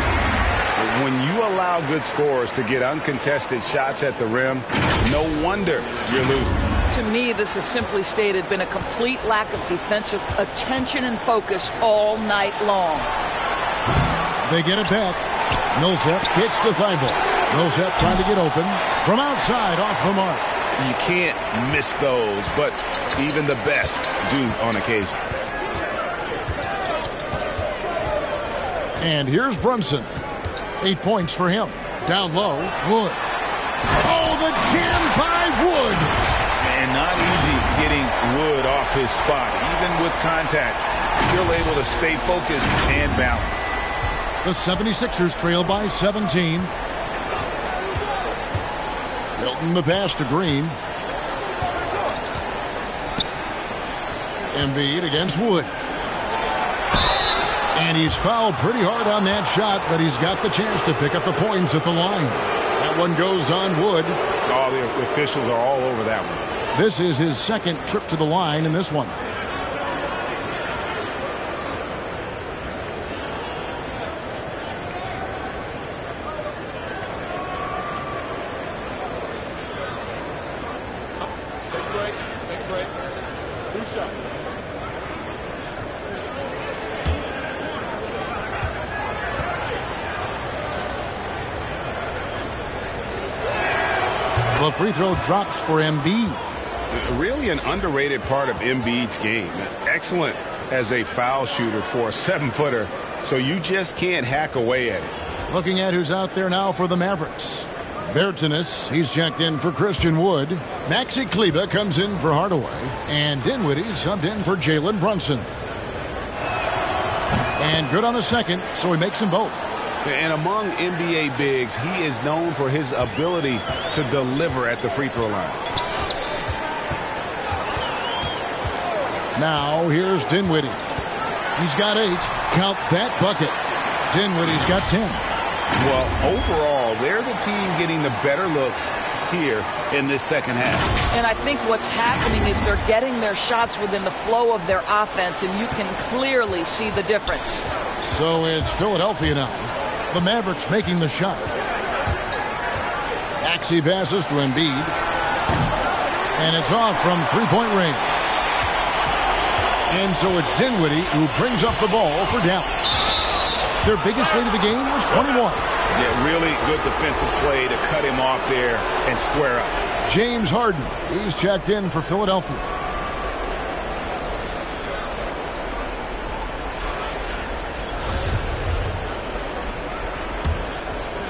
When you allow good scorers to get uncontested shots at the rim, no wonder you're losing. To me, this has simply stated been a complete lack of defensive attention and focus all night long. They get it back. Millsap kicks to Thibault. Millsap trying to get open. From outside, off the mark. You can't miss those, but even the best do on occasion. And here's Brunson. 8 points for him. Down low, Wood. Oh, the jam by Wood. And not easy getting Wood off his spot. Even with contact, still able to stay focused and balanced. The 76ers trail by 17. Milton the pass to Green. Embiid against Wood. And he's fouled pretty hard on that shot, but he's got the chance to pick up the points at the line. That one goes on Wood. All the officials are all over that one. This is his second trip to the line in this one. Take a break. 2 shots. The free throw drops for Embiid. Really an underrated part of Embiid's game. Excellent as a foul shooter for a 7-footer, so you just can't hack away at it. Looking at who's out there now for the Mavericks. Bertanis, he's checked in for Christian Wood. Maxi Kleber comes in for Hardaway. And Dinwiddie subbed in for Jalen Brunson. And good on the second, so he makes them both. And among NBA bigs, he is known for his ability to deliver at the free throw line. Now here's Dinwiddie. He's got 8. Count that bucket. Dinwiddie's got 10. Well, overall, they're the team getting the better looks here in this second half. And I think what's happening is they're getting their shots within the flow of their offense, and you can clearly see the difference. So it's Philadelphia now. The Mavericks making the shot. Maxey passes to Embiid. And it's off from three-point range. And so it's Dinwiddie who brings up the ball for Dallas. Their biggest lead of the game was 21. Yeah, really good defensive play to cut him off there and square up. James Harden, he's checked in for Philadelphia.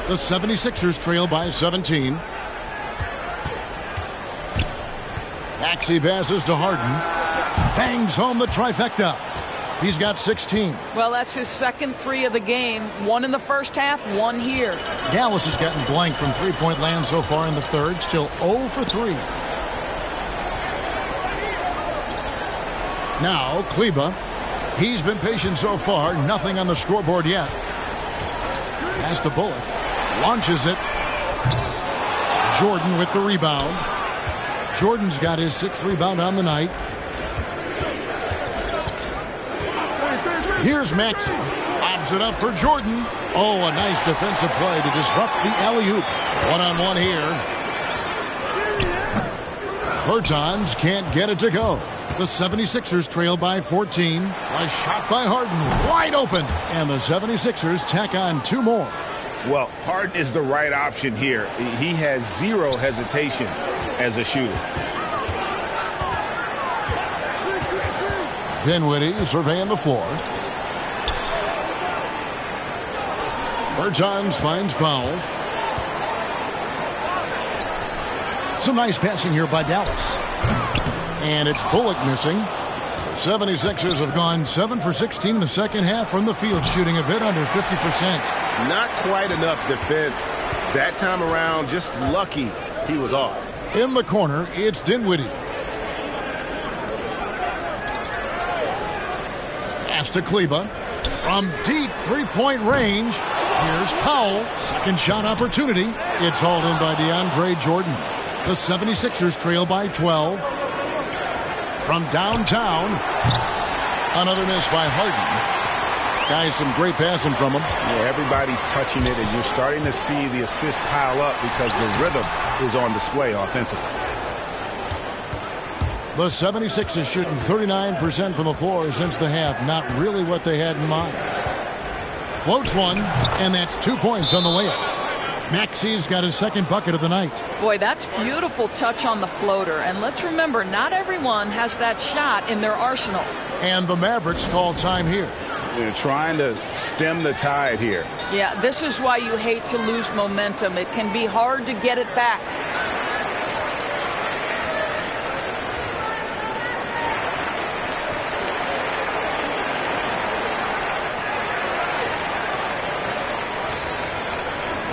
The 76ers trail by 17. Maxey passes to Harden. Bangs home the trifecta. He's got 16. Well, that's his second 3 of the game. 1 in the first half, 1 here. Dallas has gotten blank from three-point land so far in the third. Still 0 for 3. Now, Kleber. He's been patient so far. Nothing on the scoreboard yet. Pass to Bullock. Launches it. Jordan with the rebound. Jordan's got his 6th rebound on the night. Here's Maxey. Lobs it up for Jordan. Oh, a nice defensive play to disrupt the alley-oop. One-on-one here. Bertans can't get it to go. The 76ers trail by 14. A shot by Harden. Wide open. And the 76ers tack on 2 more. Well, Harden is the right option here. He has 0 hesitation as a shooter. Dinwiddie surveying the floor. Bertans finds Powell. Some nice passing here by Dallas. And it's Bullock missing. The 76ers have gone 7 for 16 in the second half from the field, shooting a bit under 50%. Not quite enough defense that time around. Just lucky he was off. In the corner, it's Dinwiddie. Pass to Kleber. From deep three-point range, here's Powell. Second shot opportunity. It's hauled in by DeAndre Jordan. The 76ers trail by 12. From downtown, another miss by Harden. Guys, some great passing from him. Yeah, everybody's touching it, and you're starting to see the assists pile up because the rhythm is on display offensively. The 76ers shooting 39% from the floor since the half. Not really what they had in mind. Floats one, and that's 2 points on the layup. Maxey's got his second bucket of the night. Boy, that's beautiful touch on the floater. And let's remember, not everyone has that shot in their arsenal. And the Mavericks call time here. They're trying to stem the tide here. Yeah, this is why you hate to lose momentum. It can be hard to get it back.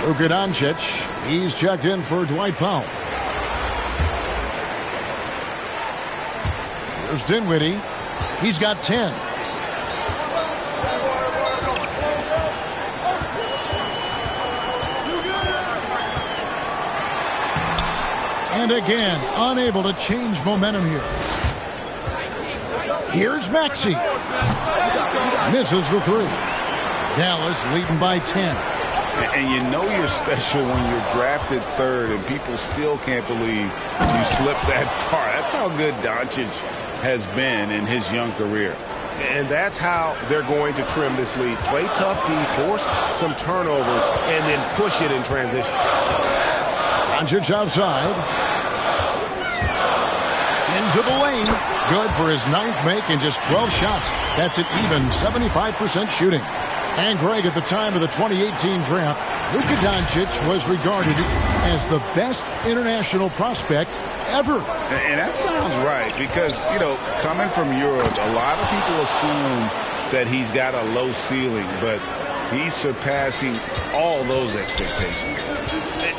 Luka Doncic, he's checked in for Dwight Powell. There's Dinwiddie. He's got 10. And again, unable to change momentum here. Here's Maxey. Misses the 3. Dallas leading by 10. And you know you're special when you're drafted 3rd and people still can't believe you slipped that far. That's how good Doncic has been in his young career. And that's how they're going to trim this lead. Play tough D, force some turnovers, and then push it in transition. Doncic outside. Into the lane. Good for his 9th make in just 12 shots. That's an even 75% shooting. And Greg, at the time of the 2018 draft, Luka Doncic was regarded as the best international prospect ever. And that sounds right because, coming from Europe, a lot of people assume that he's got a low ceiling, but he's surpassing all those expectations.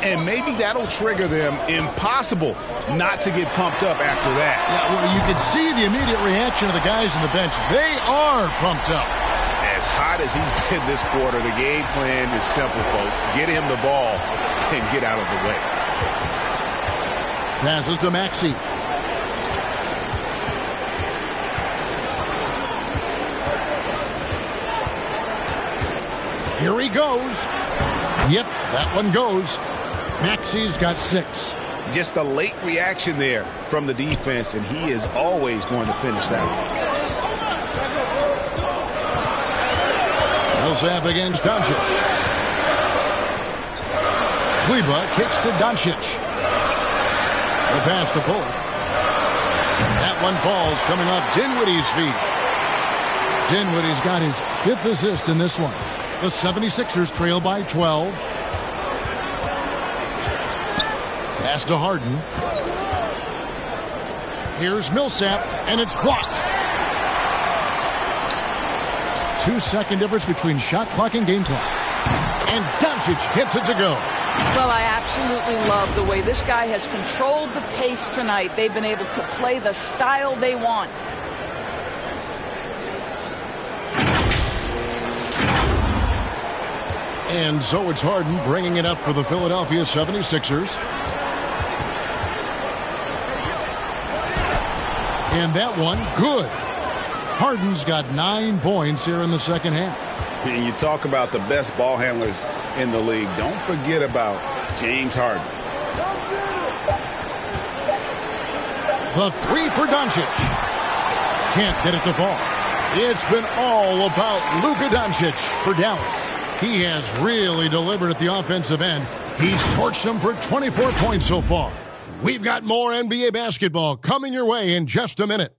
And maybe that'll trigger them. Impossible not to get pumped up after that. Yeah, well, you can see the immediate reaction of the guys on the bench. They are pumped up. As hot as he's been this quarter, the game plan is simple, folks. Get him the ball and get out of the way. Passes to Maxey. Here he goes. Yep, that one goes. Maxey's got 6. Just a late reaction there from the defense, and he is always going to finish that one. Millsap against Doncic. Kleber kicks to Doncic. The pass to Bullock. That one falls coming off Dinwiddie's feet. Dinwiddie's got his 5th assist in this one. The 76ers trail by 12. Pass to Harden. Here's Millsap, and it's blocked. 2-second difference between shot clock and game clock. And Doncic hits it to go. Well, I absolutely love the way this guy has controlled the pace tonight. They've been able to play the style they want. And so it's Harden bringing it up for the Philadelphia 76ers. And that one, good. Harden's got 9 points here in the second half. And you talk about the best ball handlers in the league. Don't forget about James Harden. The 3 for Doncic. Can't get it to fall. It's been all about Luka Doncic for Dallas. He has really delivered at the offensive end. He's torched them for 24 points so far. We've got more NBA basketball coming your way in just a minute.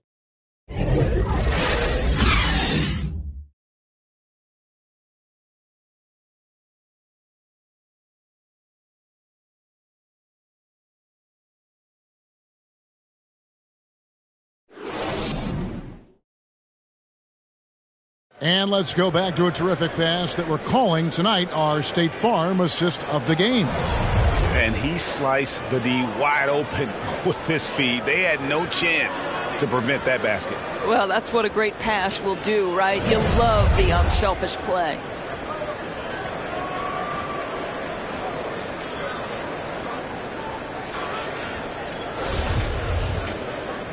And let's go back to a terrific pass that we're calling tonight our State Farm assist of the game. And he sliced the D wide open with his feet. They had no chance to prevent that basket. Well, that's what a great pass will do, right? You love the unselfish play.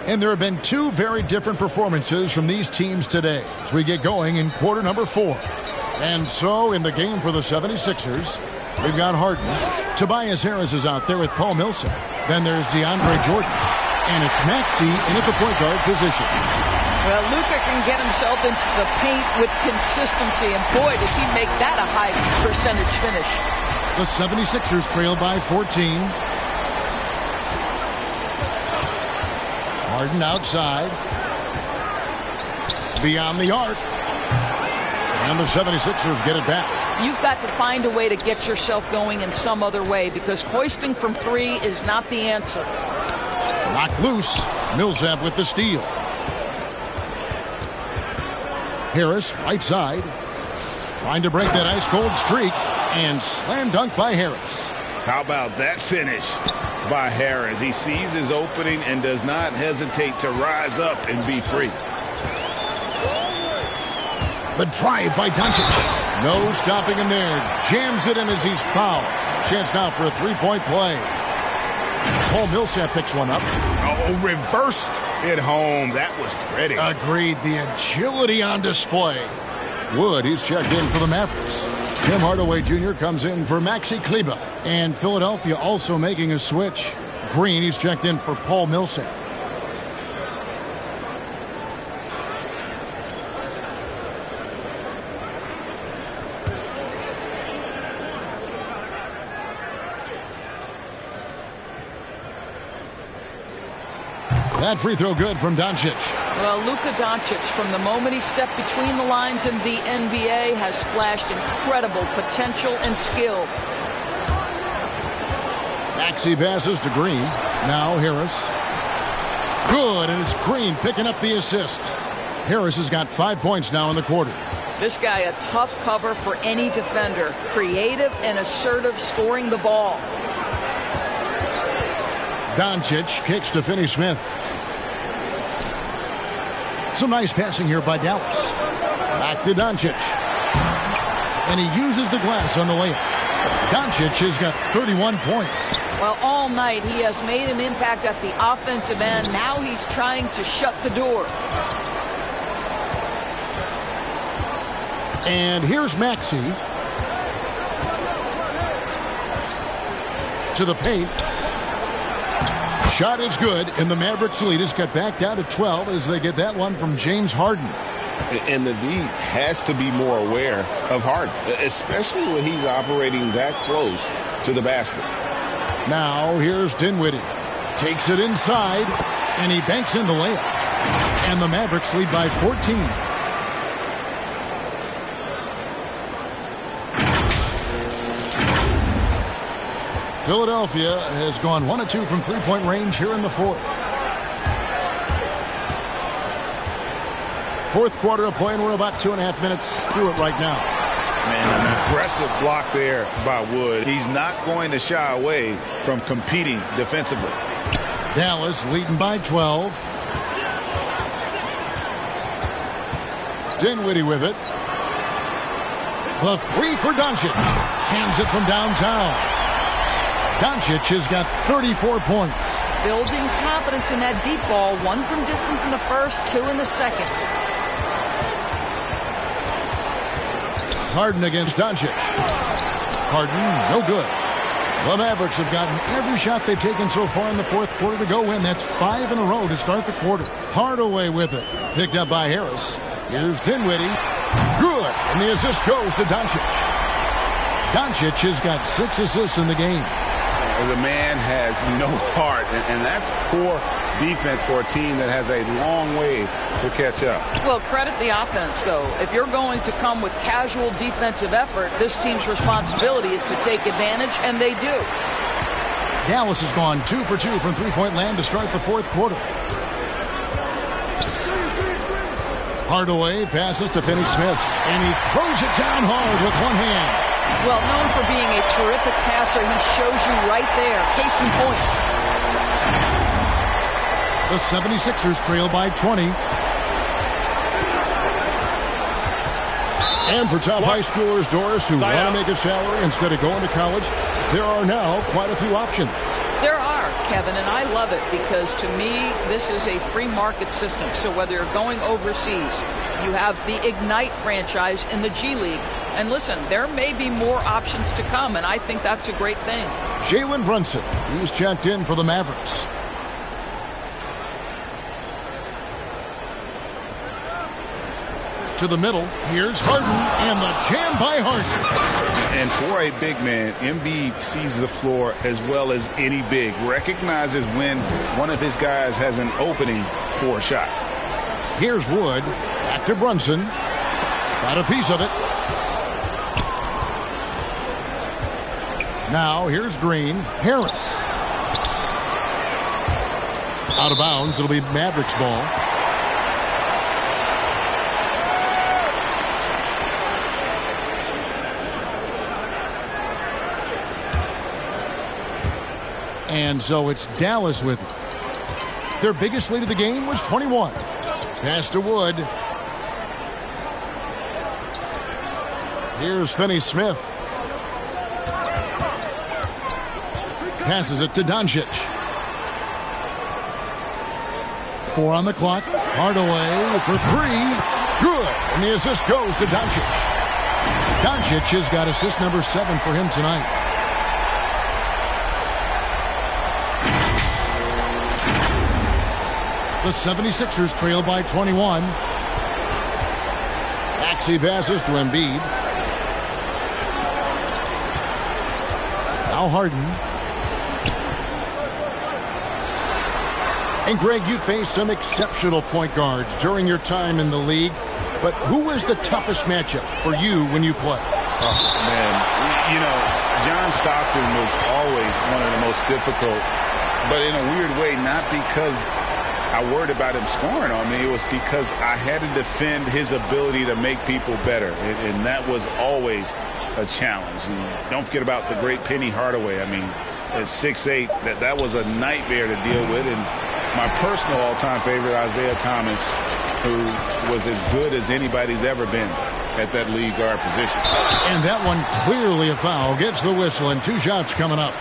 And there have been 2 very different performances from these teams today as we get going in quarter number 4. And so in the game for the 76ers, we've got Harden. Tobias Harris is out there with Paul Millsap. Then there's DeAndre Jordan. And it's Maxey in at the point guard position. Well, Luka can get himself into the paint with consistency. And boy, does he make that a high percentage finish. The 76ers trail by 14. Harden outside. Beyond the arc. And the 76ers get it back. You've got to find a way to get yourself going in some other way because hoisting from 3 is not the answer. Knocked loose. Millsap with the steal. Harris, right side. Trying to break that ice-cold streak. And slam dunk by Harris. How about that finish by Harris? He sees his opening and does not hesitate to rise up and be free. The drive by Doncic. No stopping him there. Jams it in as he's fouled. Chance now for a 3-point play. Paul Millsap picks one up. Oh, reversed it home. That was pretty. Agreed. The agility on display. Wood, he's checked in for the Mavericks. Tim Hardaway Jr. comes in for Maxey Kleber. And Philadelphia also making a switch. Green, he's checked in for Paul Millsap. That free throw good from Doncic. Well, Luka Doncic, from the moment he stepped between the lines in the NBA, has flashed incredible potential and skill. Maxey passes to Green. Now Harris. Good, and it's Green picking up the assist. Harris has got 5 points now in the quarter. This guy, a tough cover for any defender. Creative and assertive scoring the ball. Doncic kicks to Finney-Smith. Some nice passing here by Dallas. Back to Doncic. And he uses the glass on the layup. Doncic has got 31 points. Well, all night he has made an impact at the offensive end. Now he's trying to shut the door. And here's Maxey. To the paint. Shot is good, and the Mavericks lead is cut back down to 12 as they get that one from James Harden. And the D has to be more aware of Harden, especially when he's operating that close to the basket. Now here's Dinwiddie. Takes it inside, and he banks in the layup. And the Mavericks lead by 14. Philadelphia has gone 1 of 2 from three-point range here in the fourth. Fourth quarter of play, and we're about 2.5 minutes through it right now. Man, an aggressive block there by Wood. He's not going to shy away from competing defensively. Dallas leading by 12. Dinwiddie with it. The three for Doncic. Cans it from downtown. Doncic has got 34 points. Building confidence in that deep ball. 1 from distance in the first, 2 in the second. Harden against Doncic. Harden, no good. The Mavericks have gotten every shot they've taken so far in the fourth quarter to go in. That's 5 in a row to start the quarter. Hardaway with it. Picked up by Harris. Here's Dinwiddie. Good. And the assist goes to Doncic. Doncic has got 6 assists in the game. The man has no heart, and that's poor defense for a team that has a long way to catch up. Well, credit the offense, though. If you're going to come with casual defensive effort, this team's responsibility is to take advantage, and they do. Dallas has gone 2 for 2 from three-point land to start the fourth quarter. Hardaway passes to Finney-Smith, and he throws it down hard with one hand. Well, known for being a terrific passer, he shows you right there. Case in point. The 76ers trail by 20. And for top high schoolers, Doris, who want to make a salary instead of going to college, there are now quite a few options. There are, Kevin, and I love it because to me, this is a free market system. So whether you're going overseas, you have the Ignite franchise in the G League. And listen, there may be more options to come, and I think that's a great thing. Jalen Brunson, he's checked in for the Mavericks. To the middle, here's Harden, and the jam by Harden. And for a big man, Embiid sees the floor as well as any big. Recognizes when one of his guys has an opening for a shot. Here's Wood, back to Brunson. Got a piece of it. Now here's Green. Harris. Out of bounds. It'll be Mavericks ball. And so it's Dallas with it. Their biggest lead of the game was 21. Pass to Wood. Here's Finney-Smith. Passes it to Doncic. 4 on the clock. Hardaway for 3. Good. And the assist goes to Doncic. Doncic has got assist number 7 for him tonight. The 76ers trail by 21. Maxey passes to Embiid. Now Harden. And Greg, you faced some exceptional point guards during your time in the league, but who was the toughest matchup for you when you played? Oh, man, you know, John Stockton was always one of the most difficult, but in a weird way, not because I worried about him scoring on me. It was because I had to defend his ability to make people better, and that was always a challenge. And don't forget about the great Penny Hardaway. I mean, at 6'8", that was a nightmare to deal with. And my personal all-time favorite, Isaiah Thomas, who was as good as anybody's ever been at that lead guard position. And that one clearly a foul. Gets the whistle, and 2 shots coming up.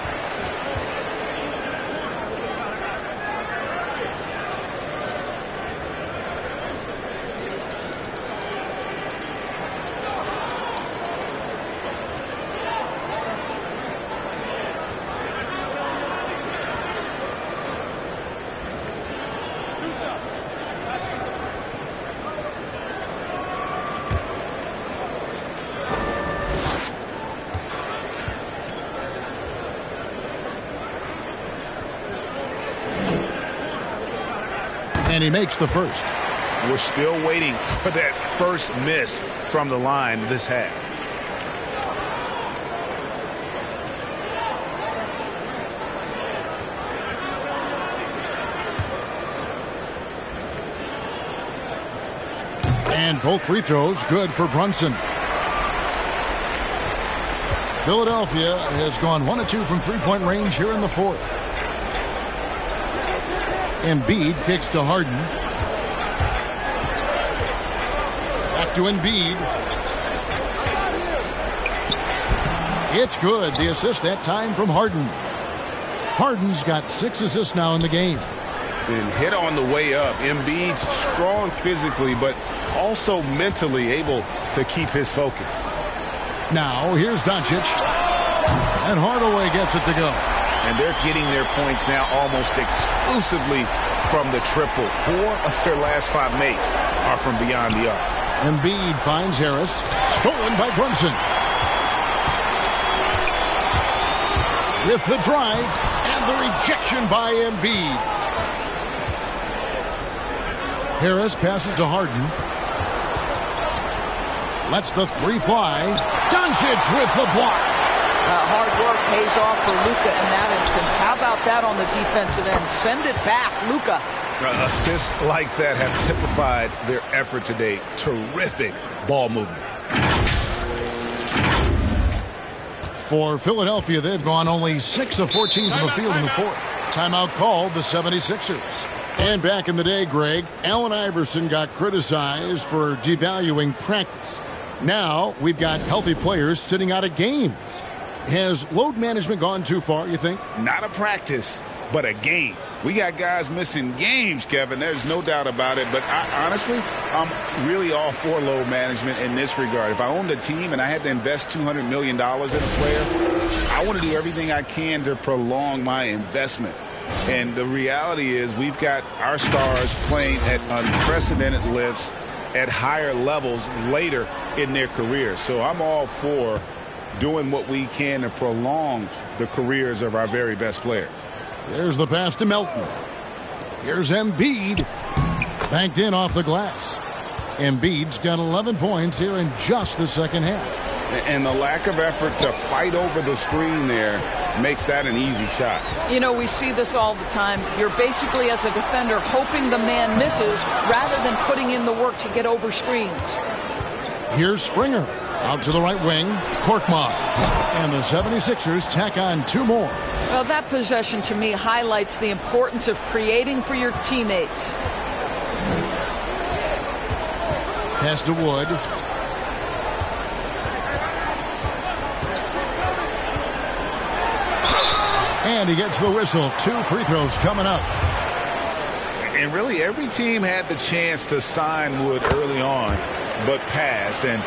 And he makes the first. We're still waiting for that first miss from the line this half. And both free throws good for Brunson. Philadelphia has gone 1 of 2 from three-point range here in the fourth. Embiid kicks to Harden. Back to Embiid. It's good. The assist that time from Harden. Harden's got 6 assists now in the game. And hit on the way up. Embiid's strong physically, but also mentally able to keep his focus. Now, here's Doncic. And Hardaway gets it to go. And they're getting their points now almost exclusively from the triple. 4 of their last 5 makes are from beyond the arc. Embiid finds Harris. Stolen by Brunson. With the drive and the rejection by Embiid. Harris passes to Harden. Lets the 3 fly. Doncic with the block. Hard work pays off for Luka in that instance. How about that on the defensive end? Send it back, Luka. Assists like that have typified their effort today. Terrific ball movement. For Philadelphia, they've gone only 6 of 14 from the field in the fourth. Timeout called the 76ers. And back in the day, Greg, Allen Iverson got criticized for devaluing practice. Now we've got healthy players sitting out of games. Has load management gone too far, you think? Not a practice, but a game. We got guys missing games, Kevin. There's no doubt about it. But honestly, I'm really all for load management in this regard. If I owned a team and I had to invest $200 million in a player, I want to do everything I can to prolong my investment. And the reality is we've got our stars playing at unprecedented lifts at higher levels later in their careers. So I'm all for doing what we can to prolong the careers of our very best players. There's the pass to Melton. Here's Embiid. Banked in off the glass. Embiid's got 11 points here in just the second half. And the lack of effort to fight over the screen there makes that an easy shot. You know, we see this all the time. You're basically, as a defender, hoping the man misses rather than putting in the work to get over screens. Here's Springer. Out to the right wing, Korkmaz. And the 76ers tack on 2 more. Well, that possession to me highlights the importance of creating for your teammates. Pass to Wood. And he gets the whistle. 2 free throws coming up. And really every team had the chance to sign Wood early on, but passed. And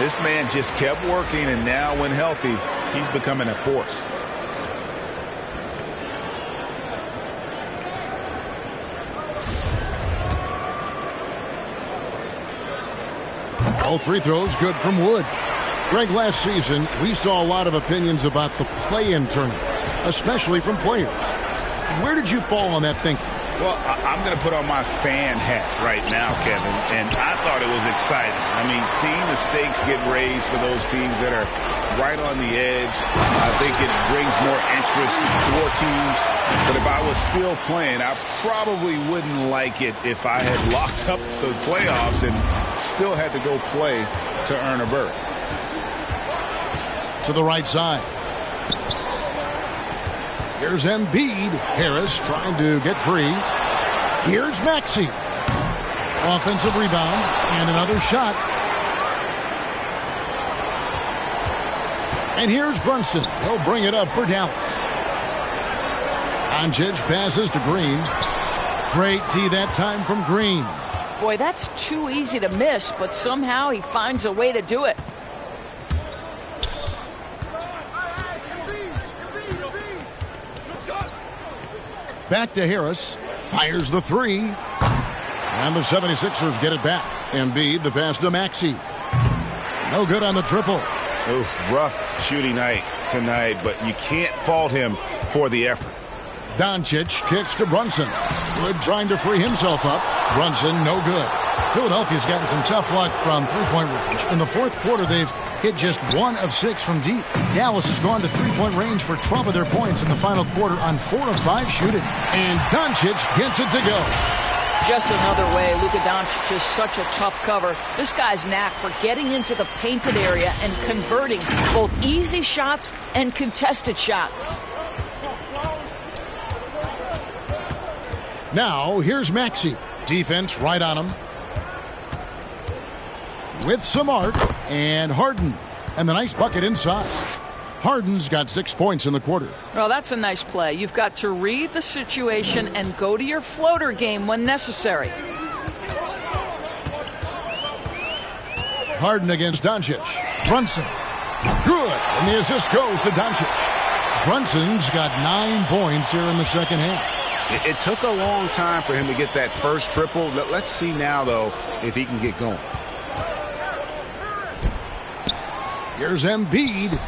this man just kept working, and now when healthy, he's becoming a force. All free throws good from Wood. Greg, last season, we saw a lot of opinions about the play-in tournament, especially from players. Where did you fall on that thinking? Well, I'm going to put on my fan hat right now, Kevin, and I thought it was exciting. I mean, seeing the stakes get raised for those teams that are right on the edge, I think it brings more interest for teams. But if I was still playing, I probably wouldn't like it if I had locked up the playoffs and still had to go play to earn a berth. To the right side. Here's Embiid. Harris trying to get free. Here's Maxey. Offensive rebound and another shot. And here's Brunson. He'll bring it up for Dallas. Doncic passes to Green. Great D that time from Green. Boy, that's too easy to miss, but somehow he finds a way to do it. Back to Harris. Fires the three. And the 76ers get it back. Embiid, the pass to Maxey. No good on the triple. Oof, rough shooting night tonight, but you can't fault him for the effort. Doncic kicks to Brunson. Good trying to free himself up. Brunson, no good. Philadelphia's gotten some tough luck from three-point range. In the fourth quarter, they've hit just 1 of 6 from deep. Dallas has gone to three-point range for 12 of their points in the final quarter on 4 of 5 shooting. And Doncic gets it to go. Just another way, Luka Doncic is such a tough cover. This guy's knack for getting into the painted area and converting both easy shots and contested shots. Now, here's Maxey. Defense right on him. With some arc, and Harden. And the nice bucket inside. Harden's got 6 points in the quarter. Well, that's a nice play. You've got to read the situation and go to your floater game when necessary. Harden against Doncic. Brunson. Good. And the assist goes to Doncic. Brunson's got 9 points here in the second half. It took a long time for him to get that first triple. Let's see now, though, if he can get going. Here's Embiid.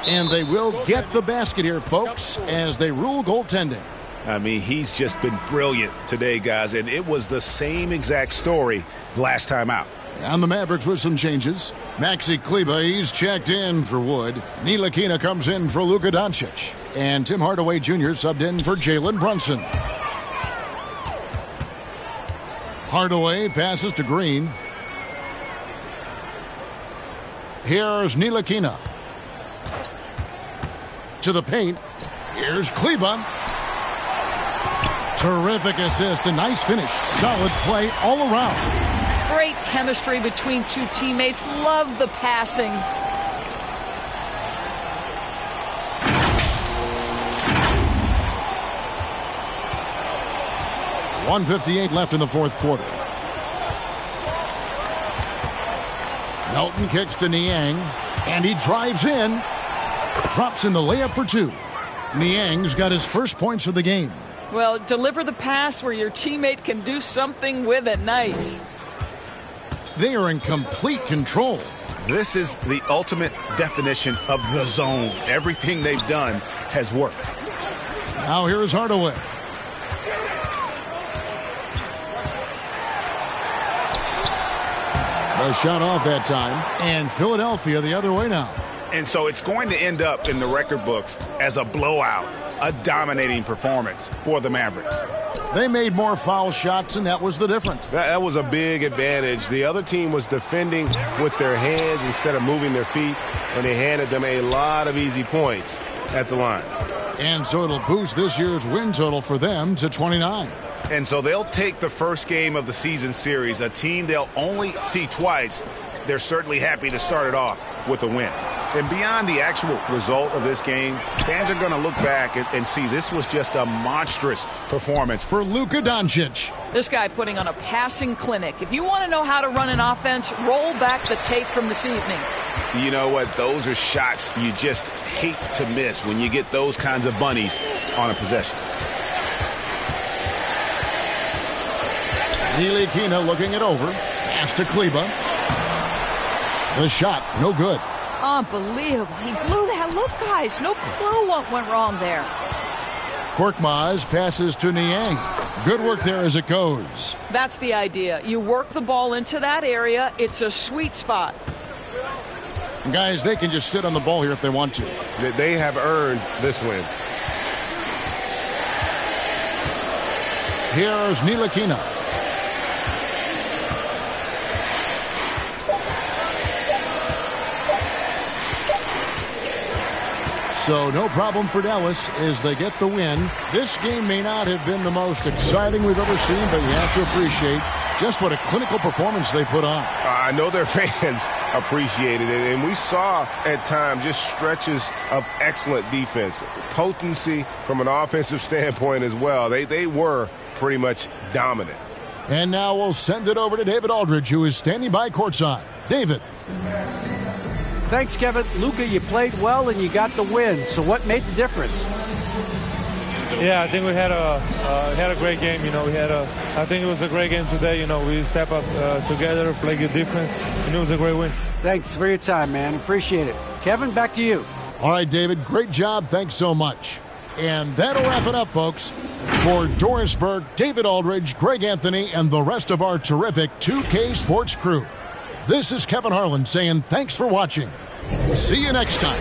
And they will get the basket here, folks, as they rule goaltending. I mean, he's just been brilliant today, guys, and it was the same exact story last time out. And the Mavericks with some changes. Maxi Kleber, he's checked in for Wood. Ntilikina comes in for Luka Doncic. And Tim Hardaway Jr. subbed in for Jalen Brunson. Hardaway passes to Green. Here's Ntilikina. To the paint. Here's Kleber. Terrific assist. A nice finish. Solid play all around. Great chemistry between two teammates. Love the passing. .158 left in the fourth quarter. Melton kicks to Niang, and he drives in. Drops in the layup for 2. Niang's got his first points of the game. Well, deliver the pass where your teammate can do something with it. Nice. They are in complete control. This is the ultimate definition of the zone. Everything they've done has worked. Now here is Hardaway. A shot off that time. And Philadelphia the other way now. And so it's going to end up in the record books as a blowout, a dominating performance for the Mavericks. They made more foul shots, and that was the difference. That was a big advantage. The other team was defending with their hands instead of moving their feet, and they handed them a lot of easy points at the line. And so it'll boost this year's win total for them to 29. And so they'll take the first game of the season series, a team they'll only see twice. They're certainly happy to start it off with a win. And beyond the actual result of this game, fans are going to look back and see this was just a monstrous performance for Luka Doncic. This guy putting on a passing clinic. If you want to know how to run an offense, roll back the tape from this evening. You know what? Those are shots you just hate to miss when you get those kinds of bunnies on a possession. Ntilikina looking it over. Pass to Kleber. The shot, no good. Unbelievable. He blew that look, guys. No clue what went wrong there. Korkmaz passes to Niang. Good work there as it goes. That's the idea. You work the ball into that area. It's a sweet spot. And guys, they can just sit on the ball here if they want to. They have earned this win. Here's Ntilikina. So no problem for Dallas as they get the win. This game may not have been the most exciting we've ever seen, but you have to appreciate just what a clinical performance they put on. I know their fans appreciated it, and we saw at times just stretches of excellent defense. Potency from an offensive standpoint as well. They were pretty much dominant. And now we'll send it over to David Aldridge, who is standing by courtside. David. Thanks, Kevin. Luka, you played well and you got the win. So what made the difference? Yeah, I think we had a great game. I think it was a great game today. We step up together, play good defense, and it was a great win. Thanks for your time, man. Appreciate it. Kevin, back to you. All right, David. Great job. Thanks so much. And that'll wrap it up, folks. For Doris Burke, David Aldridge, Greg Anthony, and the rest of our terrific 2K Sports crew. This is Kevin Harlan saying thanks for watching. See you next time.